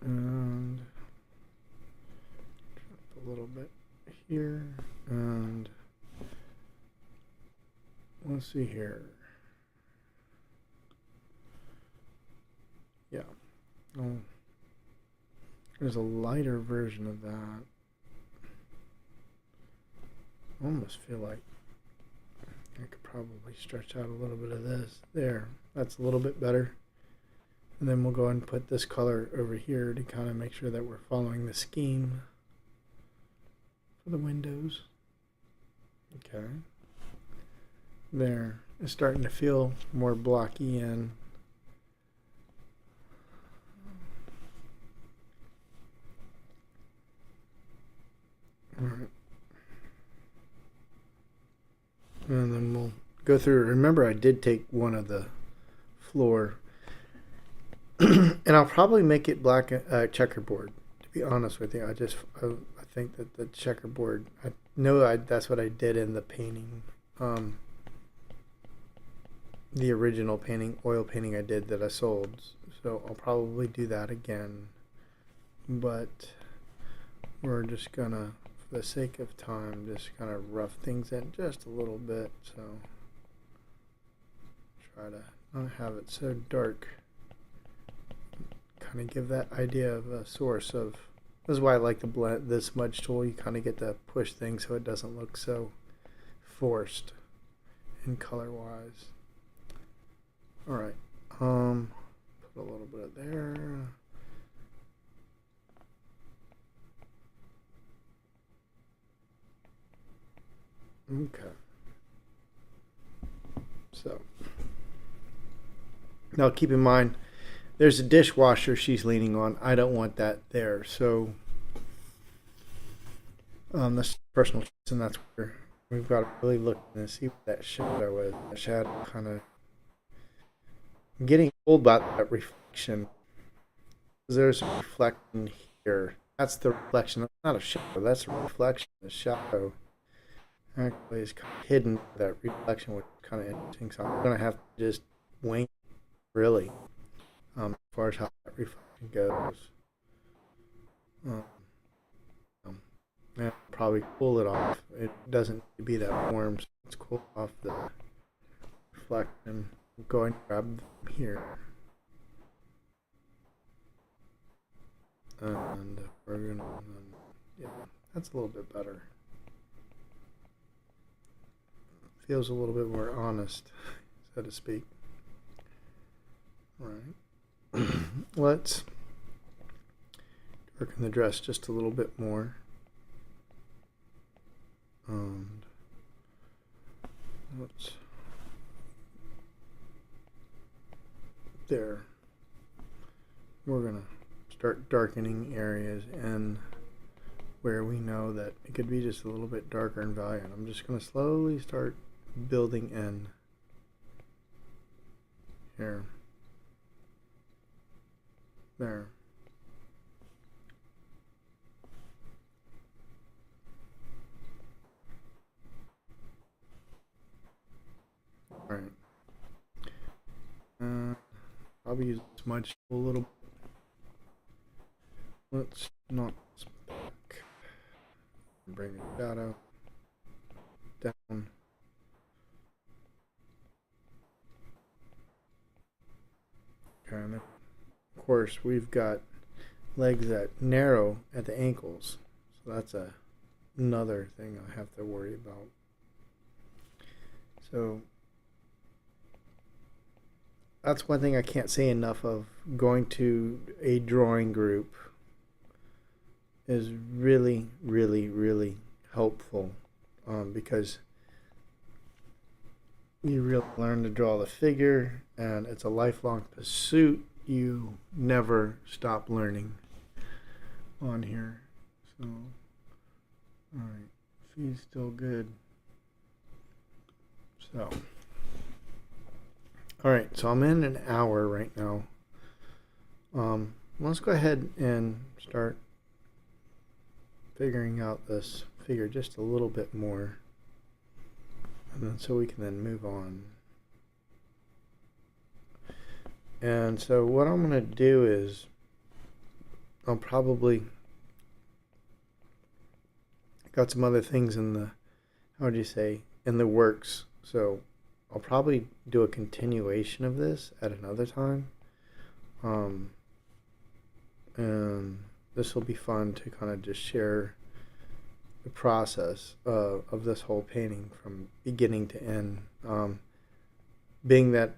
And drop a little bit here, and let's see here. Yeah. Oh, there's a lighter version of that. I almost feel like I could probably stretch out a little bit of this. There. That's a little bit better. And then we'll go ahead and put this color over here to kind of make sure that we're following the scheme for the windows. Okay. There. It's starting to feel more blocky in. All right. And then we'll go through. Remember, I did take one of the floor. And I'll probably make it black checkerboard. To be honest with you, I think that the checkerboard. I know that's what I did in the painting, the original painting, oil painting I did that I sold. So I'll probably do that again. But we're just gonna, for the sake of time, just kind of rough things in just a little bit. So try to not have it so dark. Kind of give that idea of a source of. This is why I like to blend this smudge tool. You kind of get to push things so it doesn't look so forced in color wise. All right, put a little bit of there. Okay. So now keep in mind. There's a dishwasher she's leaning on. I don't want that there. So that's personal choice, and that's where we've got to really look and see what that shadow is. That shadow kind of getting old about that reflection. There's a reflection here. That's the reflection. That's not a shadow. That's a reflection. The shadow actually is kind of hidden by that reflection, which is kind of interesting. So I'm going to have to just wing really. As far as how that reflection goes. And probably cool it off. It doesn't need to be that warm, so let's cool off the reflection. Go and grab them here. And we're gonna, yeah, that's a little bit better. Feels a little bit more honest, so to speak. All right. Let's darken the dress just a little bit more. And let's there. We're gonna start darkening areas and where we know that it could be just a little bit darker in value. And I'm just gonna slowly start building in here. There. Alright. Probably use smudge a little. Let's not back. Bring the shadow down. Okay, and then, of course, we've got legs that narrow at the ankles, so that's another thing I have to worry about. So that's one thing I can't say enough of. Going to a drawing group is really, really, really helpful, because you really learn to draw the figure, and it's a lifelong pursuit. You never stop learning on here. So, all right, feed's still good. So, all right, so I'm in an hour right now. Let's go ahead and start figuring out this figure just a little bit more, and then so we can then move on. And so what I'm going to do is I'll probably got some other things in the, how would you say, in the works. So I'll probably do a continuation of this at another time. And this will be fun to kind of just share the process of this whole painting from beginning to end. Being that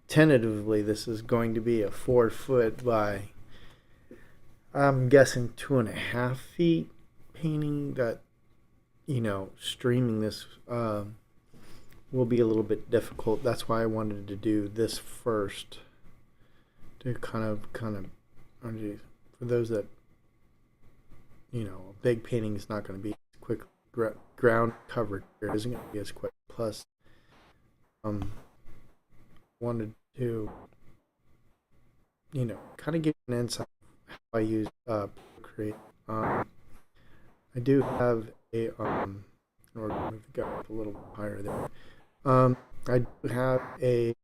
tentatively this is going to be a 4 foot by, I'm guessing 2.5 feet painting, that, you know, streaming this will be a little bit difficult. That's why I wanted to do this first, to kind of for those that, you know, a big painting is not going to be quick ground covered here, isn't going to be as quick. Plus, wanted to, you know, kind of give an insight of how I use Procreate. I do have a or move the guy up a little higher there. I do have a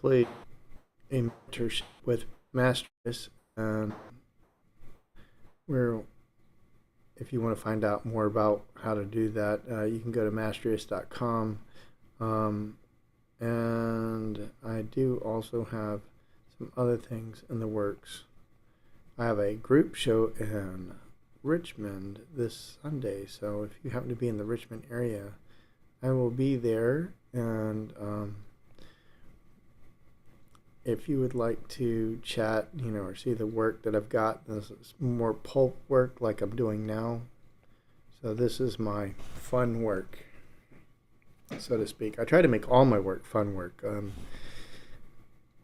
played a mentorship with Masterist, and where, if you want to find out more about how to do that, you can go to masterist.com. And I do also have some other things in the works. I have a group show in Richmond this Sunday, so if you happen to be in the Richmond area, I will be there. And if you would like to chat, you know, or see the work that I've got, this is more pulp work like I'm doing now. So this is my fun work, so to speak. I try to make all my work fun work.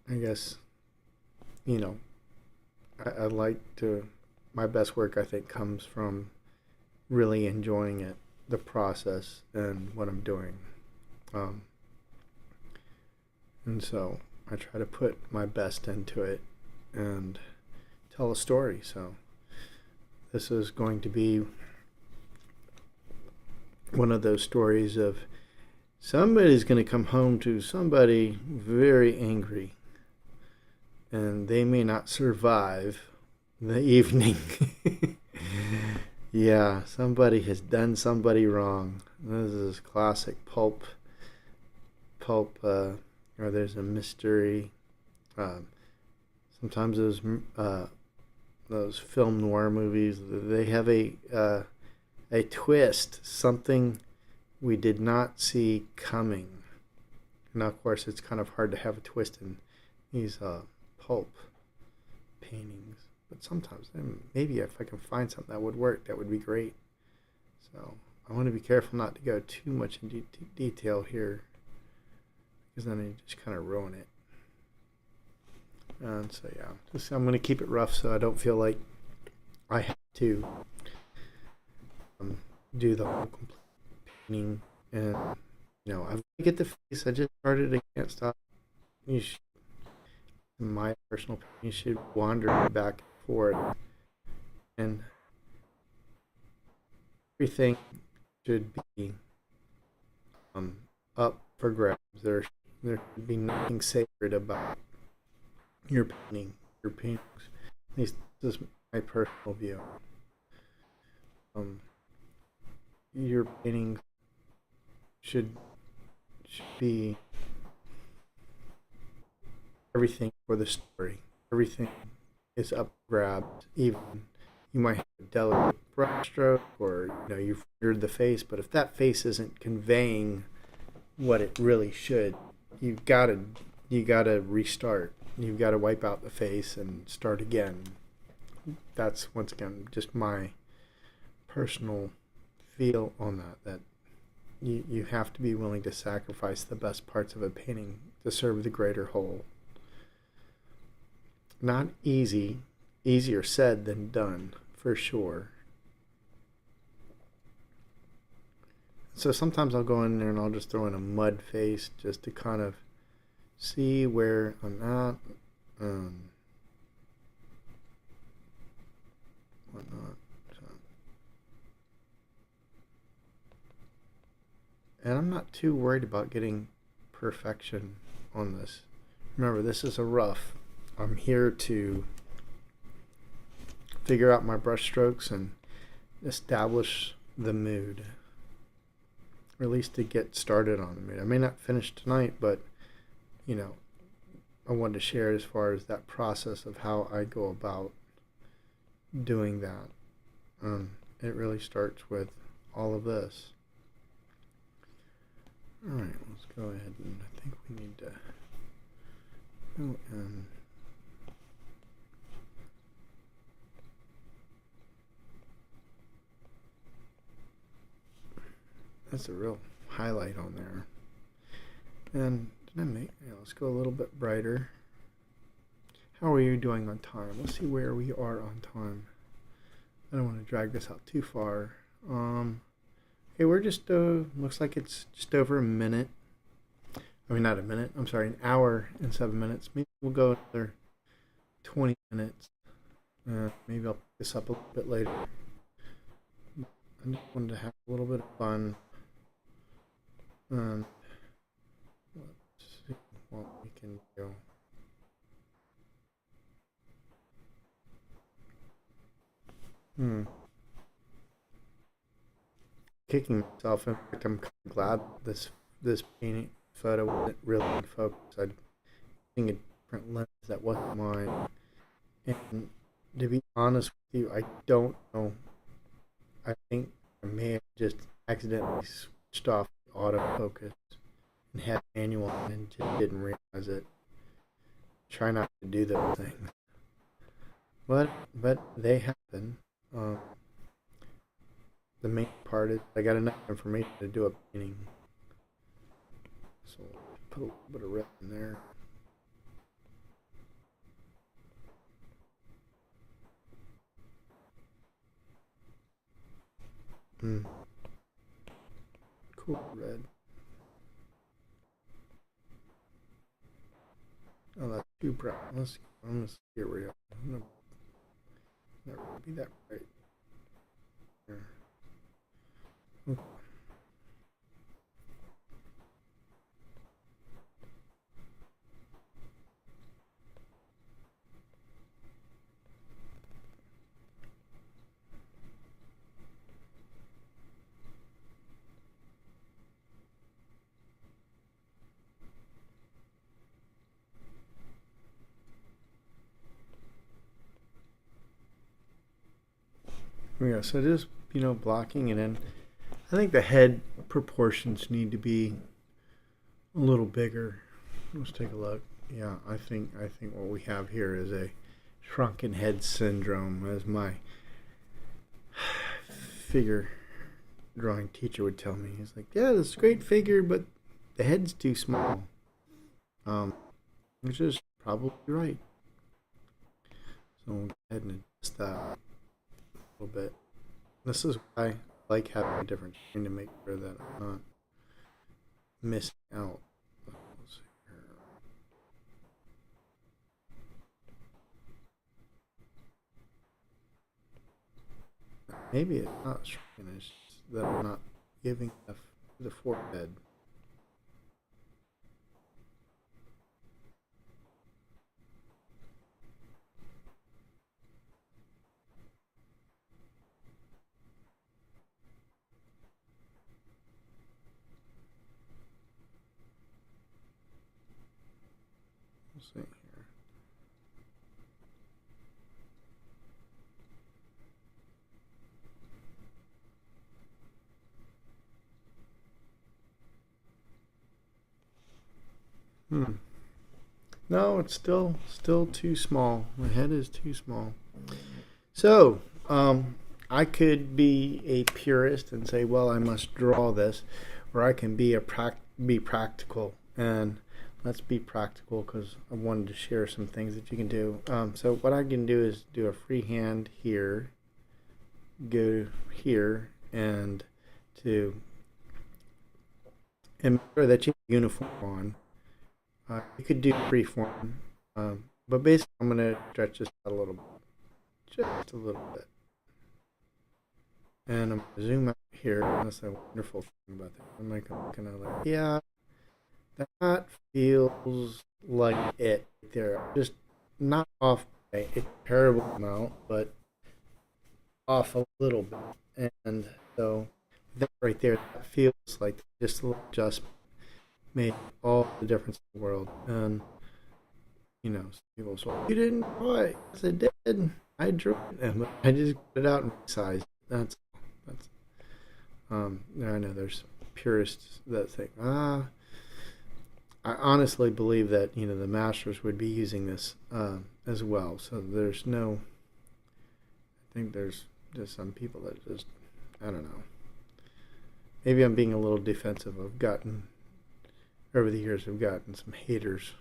I guess, you know, I like to, my best work I think comes from really enjoying it, the process and what I'm doing. And so I try to put my best into it and tell a story. So this is going to be one of those stories of somebody's going to come home to somebody very angry, and they may not survive the evening. Yeah, somebody has done somebody wrong. This is classic pulp, or there's a mystery. Sometimes those film noir movies, they have a twist, something we did not see coming. Now, of course, it's kind of hard to have a twist in these pulp paintings, but sometimes, maybe if I can find something that would work, that would be great. So I want to be careful not to go too much into detail here. because then you just kind of ruin it. And so yeah, I'm going to keep it rough so I don't feel like I have to do the whole complete painting. And I get the face. I just started. I can't stop. You should, in my personal opinion, you should wander back and forth, and everything should be up for grabs. There should be nothing sacred about your painting, your paintings. At least this is my personal view. Your paintings should be everything for the story. Everything is up for grabs. Even you might have a delicate brushstroke, or you've figured the face, but if that face isn't conveying what it really should, you gotta restart. You've got to wipe out the face and start again. That's, once again, just my personal feel on that. That you have to be willing to sacrifice the best parts of a painting to serve the greater whole. Not easy. Easier said than done, for sure. So sometimes I'll go in there and I'll just throw in a mud face just to kind of see where I'm at, whatnot. And I'm not too worried about getting perfection on this. Remember, this is a rough. I'm here to figure out my brush strokes and establish the mood, or at least to get started on the mood. I may not finish tonight, but I wanted to share as far as that process of how I go about doing that. It really starts with all of this. All right, let's go ahead, and I think we need to go and that's a real highlight on there. And let's go a little bit brighter. How are you doing on time? Let's see where we are on time. I don't want to drag this out too far. Okay, we're just looks like it's just over a minute. I mean, not a minute. I'm sorry, an hour and 7 minutes. Maybe we'll go another 20 minutes. Maybe I'll pick this up a little bit later. I just wanted to have a little bit of fun. Let's see what we can do. Kicking myself. In fact, I'm kind of glad this painting photo wasn't really in focus. I'd using a different lens that wasn't mine. And to be honest with you, I don't know. I think I may have just accidentally switched off the autofocus and had manual and just didn't realize it. Try not to do those things. But they happen. The main part is I got enough information to do a painting. So put a little bit of red in there. Cool red. Oh, that's too bright. Let's see. I'm gonna see here we are. Never be that bright. There. Okay. Yeah, so just blocking it in. I think the head proportions need to be a little bigger. Let's take a look. Yeah, I think what we have here is a shrunken head syndrome, as my figure drawing teacher would tell me. He's like, yeah, this is a great figure, but the head's too small. um, which is probably right. So we'll go ahead and adjust that a little bit. This is why I like having a different screen to make sure that I'm not missing out. Let's see here. Maybe it's not shrinking, it's just that I'm not giving enough to the forehead. We'll see here. No, it's still too small. My head is too small. So, I could be a purist and say, well, I must draw this, or I can be be practical. And let's be practical because I wanted to share some things that you can do. So what I can do is do a freehand here, go here, and make sure that you have uniform on. You could do freeform, but basically I'm going to stretch this out a little bit, just a little bit. And I'm going to zoom out here, and that's a wonderful thing about that. I'm like, kind of like, yeah, that feels like it there. Just not off by a terrible amount, but off a little bit. And so that right there, that feels like just a little adjustment made all the difference in the world. And some people say, "You didn't draw it." Yes, I did. I drew it, but I just put it out and resized. That's. I know there's purists that think, I honestly believe that the masters would be using this as well. So there's no. I think there's just some people that just, I don't know. Maybe I'm being a little defensive. Over the years, I've gotten some haters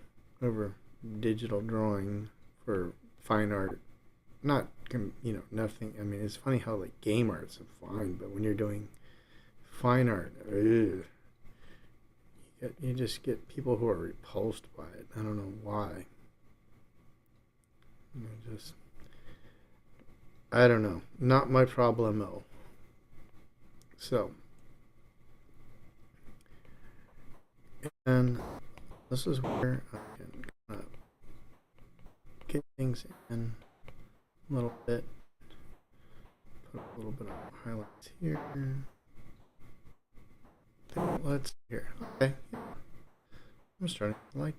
over digital drawing for fine art. Not, nothing. I mean, it's funny how like game art's fine, but when you're doing fine art, you just get people who are repulsed by it. I don't know why. I don't know. Not my problemo. So, and this is where I can kind of get things in a little bit. Put a little bit of highlights here. Let's here. Okay. I'm starting to like.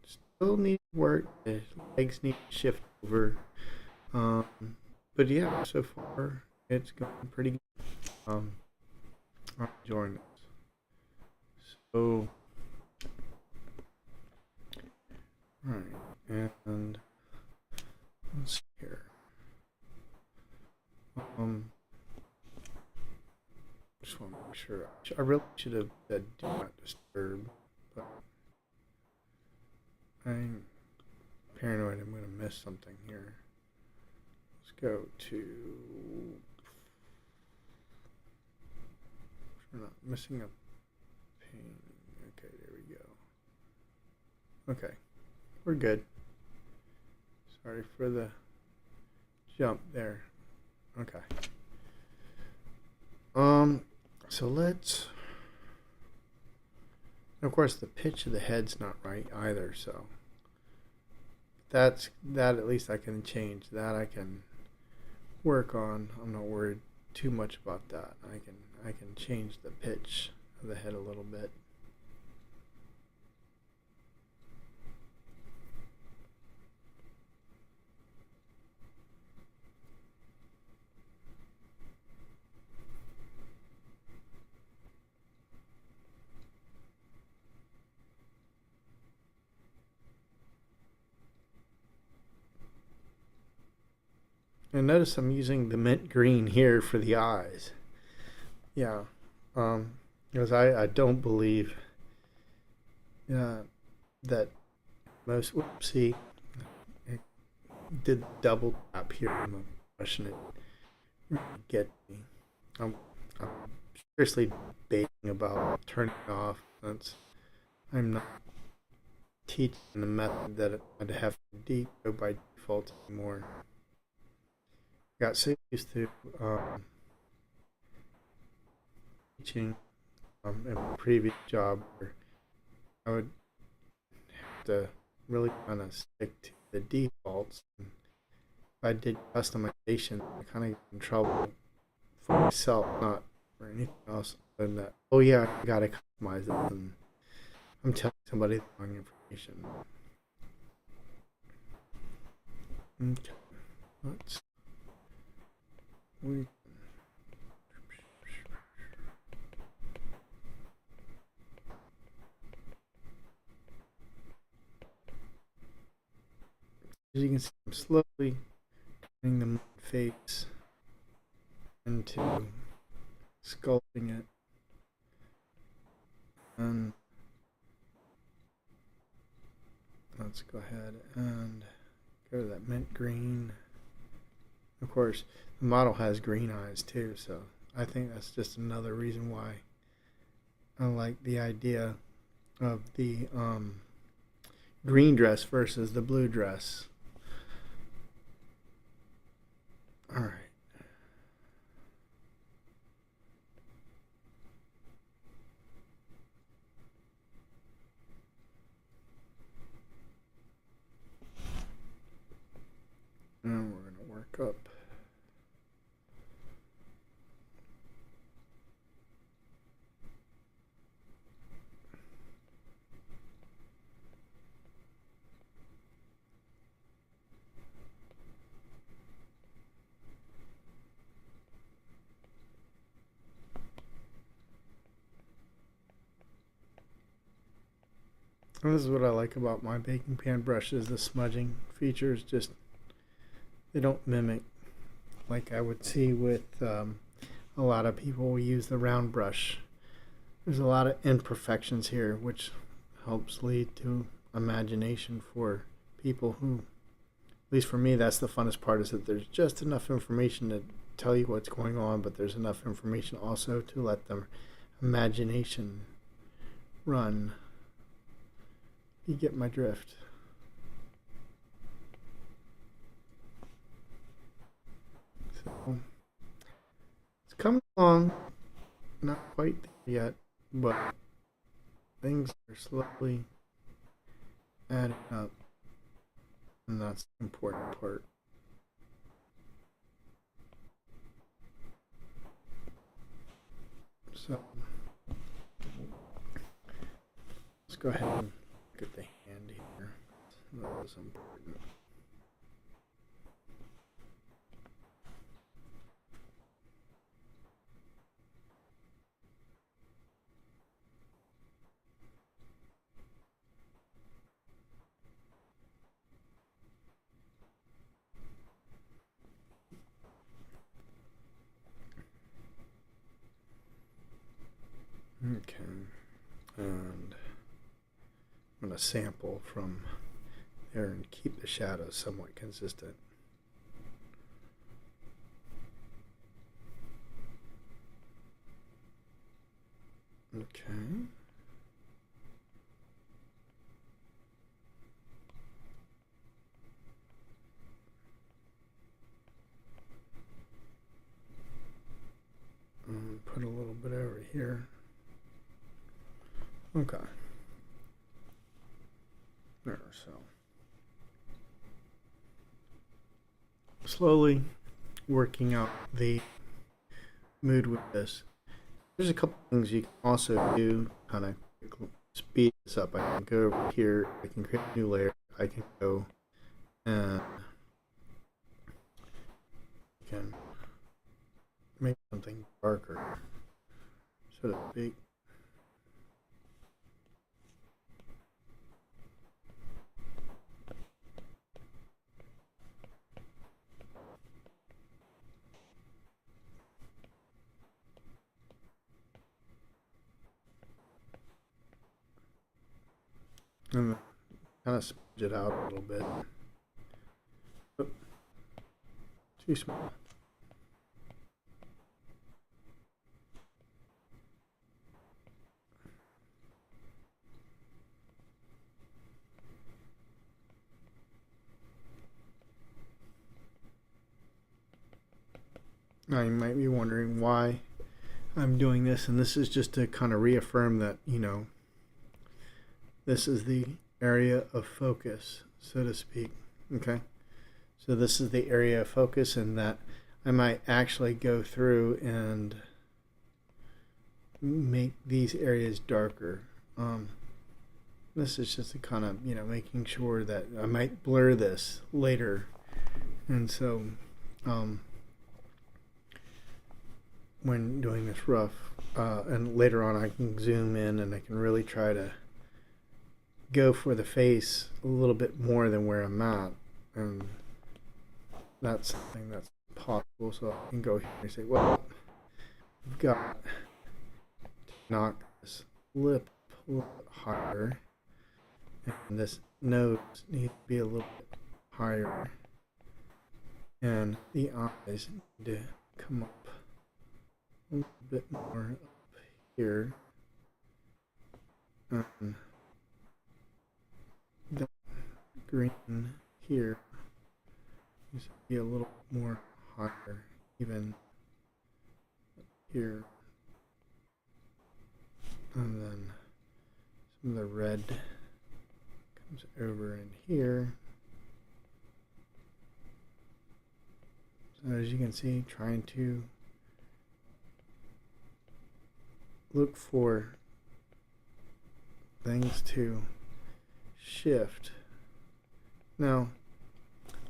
Still need work. The legs need to shift over. But yeah, so far it's going pretty good. I'm enjoying this. So, right, and let's see here. Just want to make sure. I really should have said do not disturb, but I'm paranoid I'm going to miss something here. Let's go to. We're not missing a pane. Okay, there we go. Okay, we're good. Sorry for the jump there. Okay. So let's. Of course, the pitch of the head's not right either. So that at least I can change. That I can work on. I'm not worried too much about that. I can change the pitch of the head a little bit. And notice I'm using the mint green here for the eyes. Yeah, because I don't believe that most, whoopsie, I did double tap here on the brush and it really get me. I'm seriously debating about turning it off since I'm not teaching the method that I'd have to go by default anymore. Got so used to teaching in my previous job where I would have to really kind of stick to the defaults. And if I did customization, I kind of get in trouble for myself, not for anything else other than that. Oh yeah, I gotta customize it, and I'm telling somebody the wrong information. Okay, let's. We as you can see, I'm slowly turning the face into sculpting it. And let's go ahead and go to that mint green. Of course, the model has green eyes too, so I think that's just another reason why I like the idea of the green dress versus the blue dress. All right. And we're going to work up. And this is what I like about my baking pan brushes. The smudging features just, they don't mimic like I would see with a lot of people who use the round brush. There's a lot of imperfections here, which helps lead to imagination for people who, at least for me, that's the funnest part, is that there's just enough information to tell you what's going on, but there's enough information also to let the imagination run. You get my drift. So it's coming along, not quite there yet, but things are slowly adding up, and that's the important part. So let's go ahead and look at the hand here. That was important. Okay, and I'm going to sample from there and keep the shadows somewhat consistent. Okay. Put a little bit over here. Okay. There, so. Slowly working out the mood with this. There's a couple things you can also do, kind of speed this up. I can go over here, I can create a new layer, I can go and I can make something darker, so to speak. And kind of smudge it out a little bit. Oop, too small. Now you might be wondering why I'm doing this, and this is just to kind of reaffirm that, you know, this is the area of focus, so to speak. Okay, so this is the area of focus, and that I might actually go through and make these areas darker. This is just a kind of, you know, making sure that I might blur this later, and so when doing this rough, and later on I can zoom in and I can really try to go for the face a little bit more than where I'm at, and that's something that's possible. So I can go here and say, well, we've got to knock this lip a little bit higher, and this nose needs to be a little bit higher, and the eyes need to come up a little bit more up here. The green here needs to be a little more higher, even here. And then some of the red comes over in here. So as you can see, trying to look for things to shift. Now,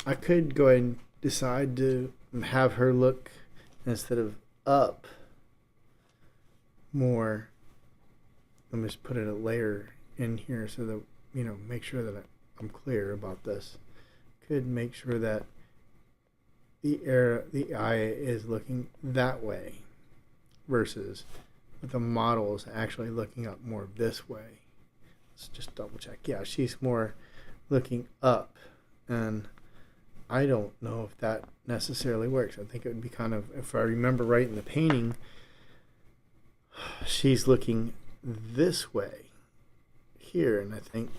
I could go ahead and decide to have her look, instead of up more, let me just put it a layer in here so that, you know, make sure that I'm clear about this. Could make sure that the eye is looking that way versus the model is actually looking up more this way. Let's just double check. Yeah, she's more looking up, and I don't know if that necessarily works. I think it would be kind of, if I remember right in the painting, she's looking this way here, and I think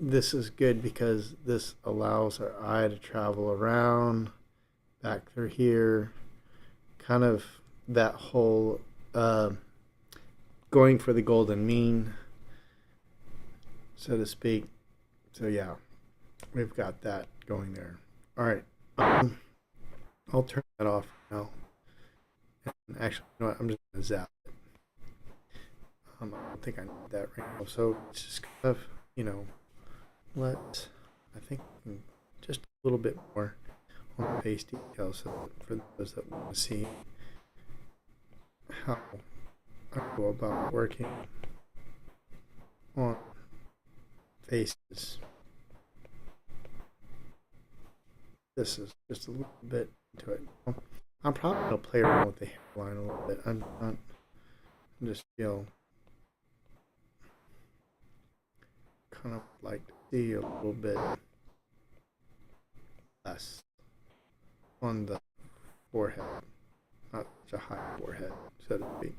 this is good because this allows our eye to travel around back through here, kind of that whole going for the golden mean, so to speak. So yeah, we've got that going there. All right, I'll turn that off now. And actually, you know what? I'm just gonna zap it. I don't think I need that right now. So it's just kind of, you know, I think just a little bit more on the face details, so for those that want to see how I go about working on faces. This is just a little bit into it. I'm probably going to play around with the hairline a little bit. I'm just feel kind of like to see a little bit less on the forehead, not such a high forehead, so to speak.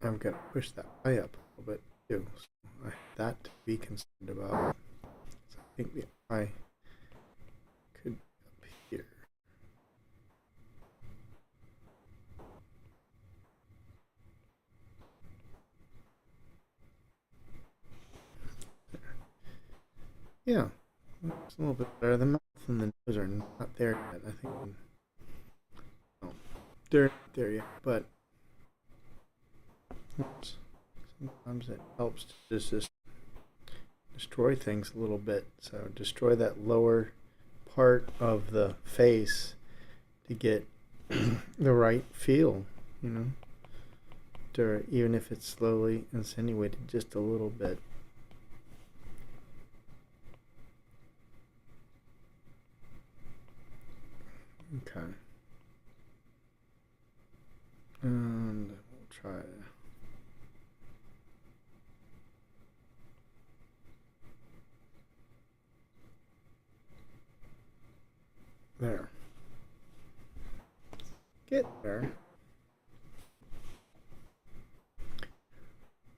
I'm going to push that eye up a little bit too, so I have that to be concerned about. So I think the eye could be up here. Yeah, it's a little bit better. The mouth and the nose are not there yet. I think they're not there yet, but sometimes it helps to just destroy things a little bit. So destroy that lower part of the face to get the right feel, you know, even if it's slowly insinuated just a little bit. Okay. There. Get there.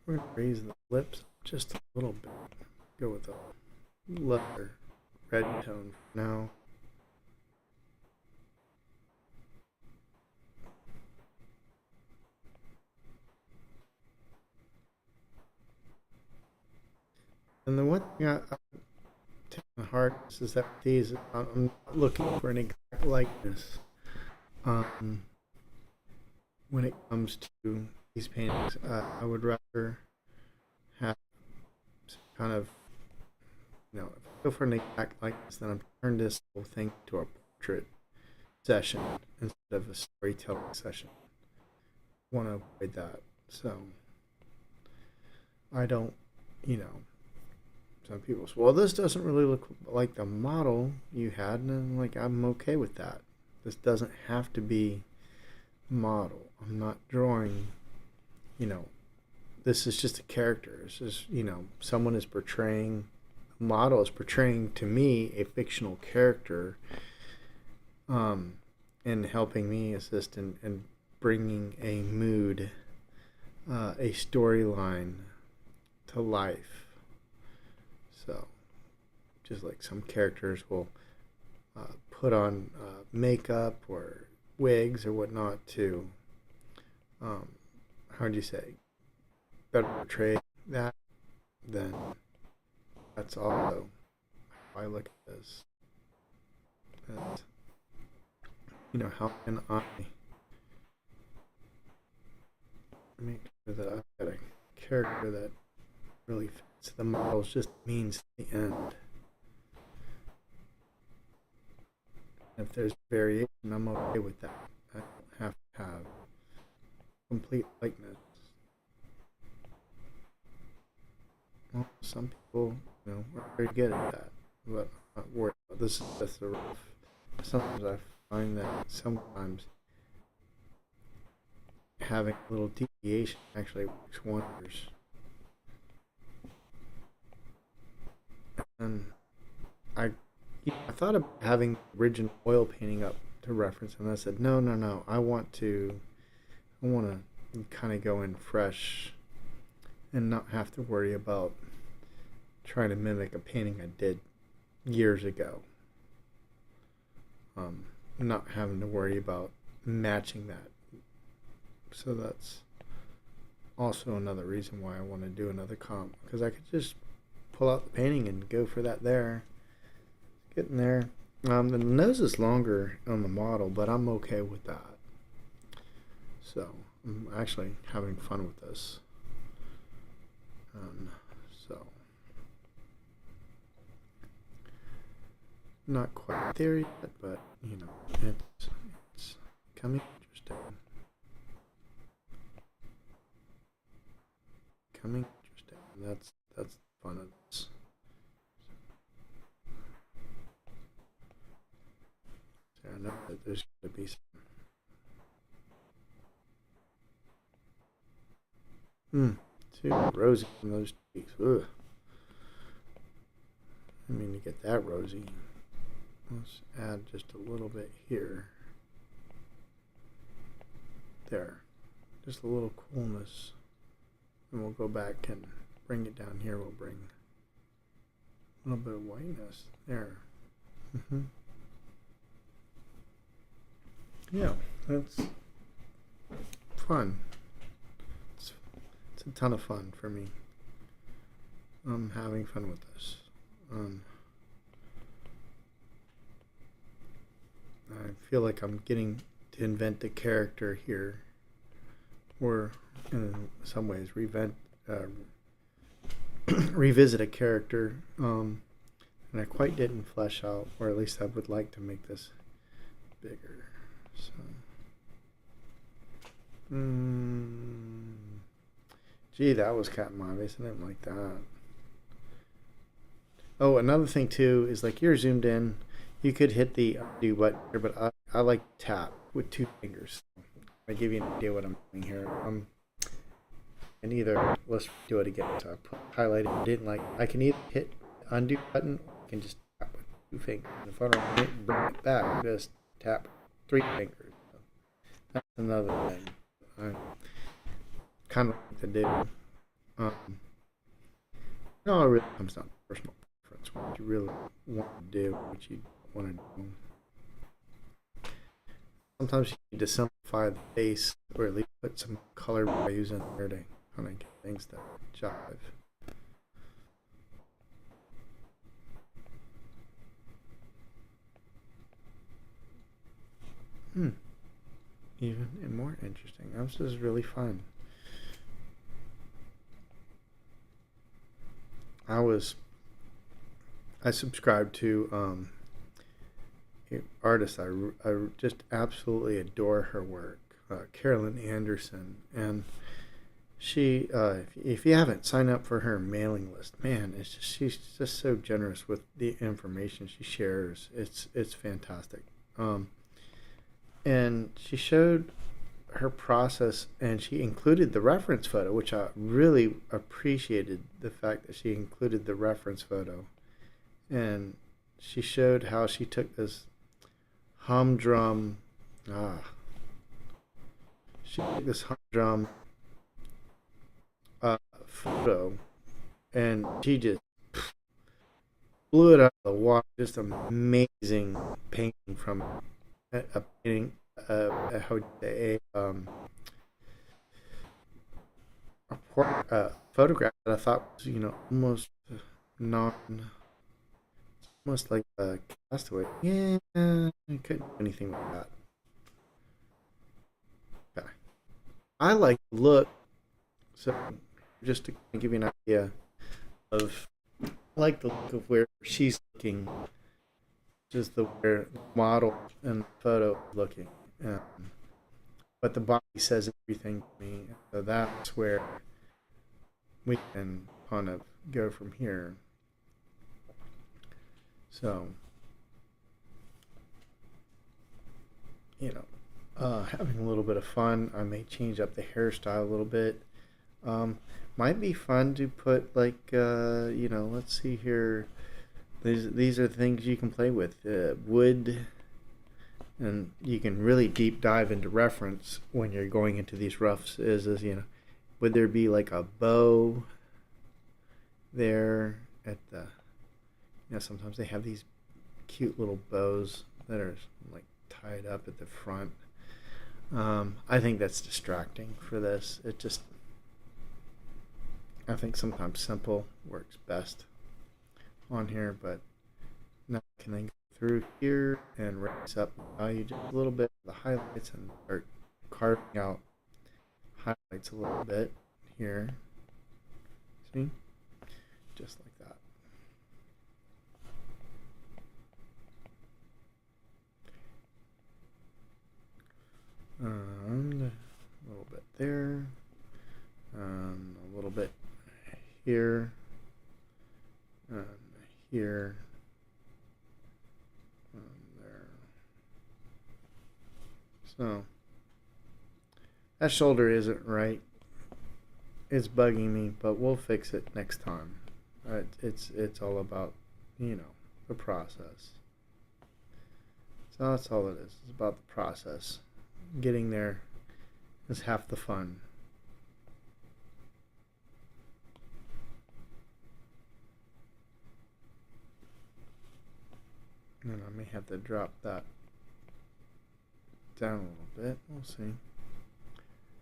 We're going to raise the lips just a little bit. Go with a lighter red tone for now. And the one thing I take to heart is that these, I'm not looking for an exact likeness. When it comes to these paintings, I would rather have some kind of, if I go for an exact likeness, then I'm turning this whole thing to a portrait session instead of a storytelling session. I want to avoid that. So I don't, some people say, well, this doesn't really look like the model you had, and I'm okay with that. This doesn't have to be model. I'm not drawing, this is just a character. This is, someone is portraying, a model is portraying to me a fictional character, and helping me assist in bringing a mood, a storyline to life. So, just like some characters will put on makeup or wigs or whatnot to, how do you say, better portray that, then that's also how I look at this. And, how can I make sure that I've got a character that really fits the model, just means the end. If there's variation, I'm okay with that. I don't have to have complete likeness. Well, some people, are very good at that, but I'm not worried about this. Is just the rough. Sometimes I find that sometimes having a little deviation actually works wonders. And I thought of having the original oil painting up to reference, and I said, no. I want to kind of go in fresh and not have to worry about trying to mimic a painting I did years ago. Not having to worry about matching that. So that's also another reason why I want to do another comp, because I could just pull out the painting and go for that there. Getting there. The nose is longer on the model, but I'm okay with that. So I'm actually having fun with this. So not quite there yet, but it's coming interesting. That's the fun of this. So I know that there's going to be some too rosy in those cheeks. Ugh. I mean to get that rosy. Let's add just a little bit here. There. Just a little coolness. And we'll go back and bring it down here. We'll bring a little bit of whiteness. There. Yeah, that's fun. It's a ton of fun for me. I'm having fun with this. I feel like I'm getting to invent a character here, or in some ways revisit a character, and I quite didn't flesh out, or at least I would like to make this bigger. So, gee, that was Captain Obvious. I didn't like that. Oh, another thing too is you're zoomed in. You could hit the undo button here, but I like tap with 2 fingers. I give you an idea what I'm doing here. And either let's do it again. So I highlighted. Didn't like. I can either hit undo button, or I can just tap with 2 fingers. If I don't bring it back, just tap 3 fingers. That's another thing I kind of like to do. No, it really comes down to personal preference. What you really want to do, what you want to do. Sometimes you need to simplify the face, or at least put some color values in there to kind of get things to jive. Even more interesting. This is really fun. I subscribe to an artist. I just absolutely adore her work, Carolyn Anderson, and she if you haven't signed up for her mailing list, man, she's just so generous with the information she shares. It's fantastic. And she showed her process, and she included the reference photo, which I really appreciated, the fact that she included the reference photo. And she showed how she took this humdrum she took this humdrum photo, and she just blew it out of the water. Just amazing painting from a painting, how would you say, a photograph that I thought was, almost non, almost like a castaway. Yeah, I couldn't do anything with that. Okay. I like the look, so just to give you an idea of, I like the look of where she's looking, just the where the model and the photo is looking. But the body says everything to me, so that's where we can kind of go from here. So, having a little bit of fun. I may change up the hairstyle a little bit. Might be fun to put like, let's see here. These are things you can play with. Wood, and you can really deep dive into reference when you're going into these roughs. Would there be like a bow there at the? Sometimes they have these cute little bows that are like tied up at the front. I think that's distracting for this. I think sometimes simple works best on here, but now can I go through here and raise up the value just a little bit, the highlights, and start carving out highlights a little bit here. See? Just like that. And a little bit there, a little bit here, and here, and there. So that shoulder isn't right. It's bugging me, but we'll fix it next time. It's all about, the process. So that's all it is. It's about the process. Getting there is half the fun. And I may have to drop that down a little bit. We'll see.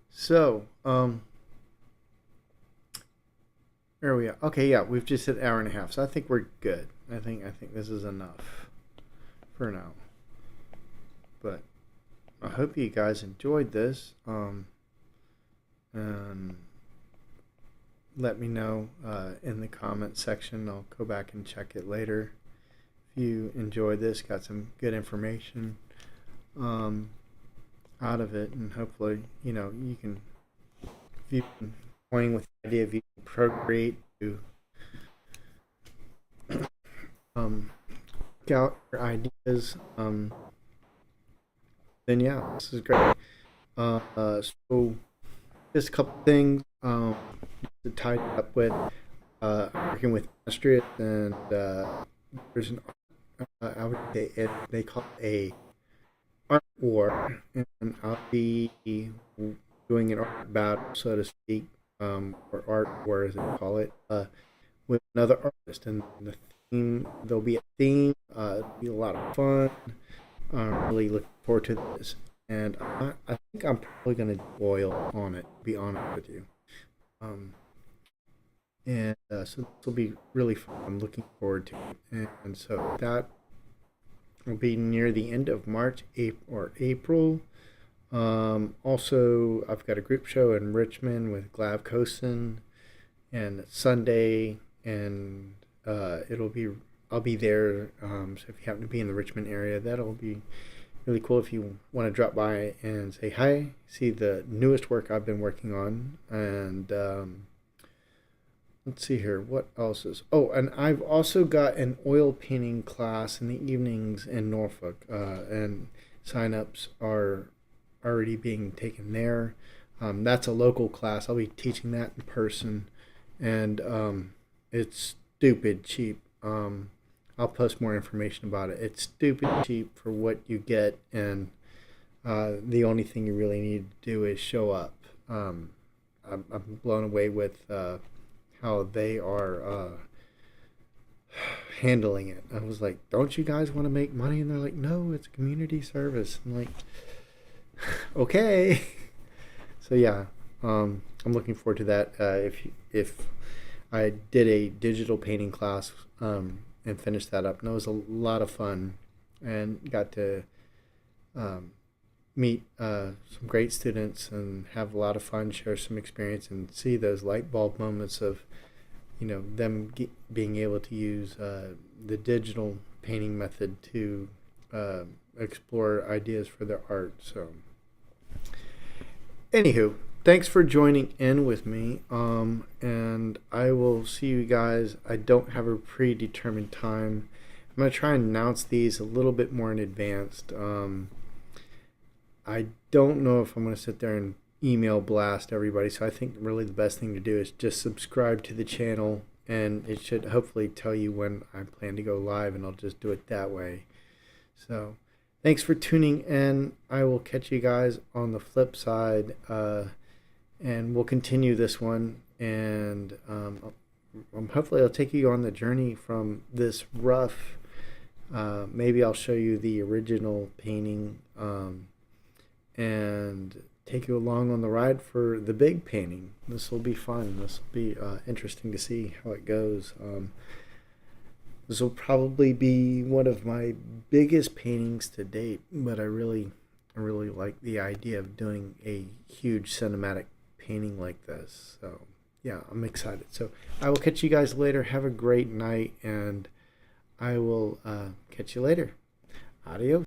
So, there we are. Okay, yeah, we've just hit an hour and a half, so I think we're good. I think this is enough for now. But I hope you guys enjoyed this. And let me know in the comment section. I'll go back and check it later. If you enjoyed this, got some good information out of it, and hopefully, you can, if you've been toying with the idea of using Procreate to work out your ideas, then yeah, this is great. So just a couple things to tie it up with, working with Astrid, and there's an I would say they call it a art war, and I'll be doing an art battle, so to speak, or art war as they call it, with another artist. And there'll be a theme. It'll be a lot of fun. I'm really looking forward to this, and I think I'm probably gonna boil on it. To be honest with you, um, and so this will be really fun. I'm looking forward to it, and so that will be near the end of March, April. Also, I've got a group show in Richmond with Glav Kosin, and Sunday, and it'll be I'll be there. So if you happen to be in the Richmond area, that'll be really cool. If you want to drop by and say hi, see the newest work I've been working on, and let's see here. What else is? Oh, and I've also got an oil painting class in the evenings in Norfolk, and signups are already being taken there. That's a local class. I'll be teaching that in person, and it's stupid cheap. I'll post more information about it. It's stupid cheap for what you get, and the only thing you really need to do is show up. I'm blown away with how they are handling it. I was like, "Don't you guys want to make money?" And they're like, "No, it's community service." I'm like, "Okay." So yeah, I'm looking forward to that. If I did a digital painting class and finished that up, and it was a lot of fun, and got to meet some great students and have a lot of fun, share some experience, and see those light bulb moments of them being able to use the digital painting method to explore ideas for their art. So anywho, thanks for joining in with me, and I will see you guys. I don't have a predetermined time. I'm going to try and announce these a little bit more in advance. I don't know if I'm going to sit there and email blast everybody, so I think really the best thing to do is just subscribe to the channel, and it should hopefully tell you when I plan to go live, and I'll just do it that way. So thanks for tuning in. I will catch you guys on the flip side, and we'll continue this one, and hopefully I'll take you on the journey from this rough. Maybe I'll show you the original painting, and take you along on the ride for the big painting. This will be fun. This will be interesting to see how it goes. This will probably be one of my biggest paintings to date, but I really like the idea of doing a huge cinematic painting like this. So yeah, I'm excited. So I will catch you guys later. Have a great night, and I will catch you later. Adios.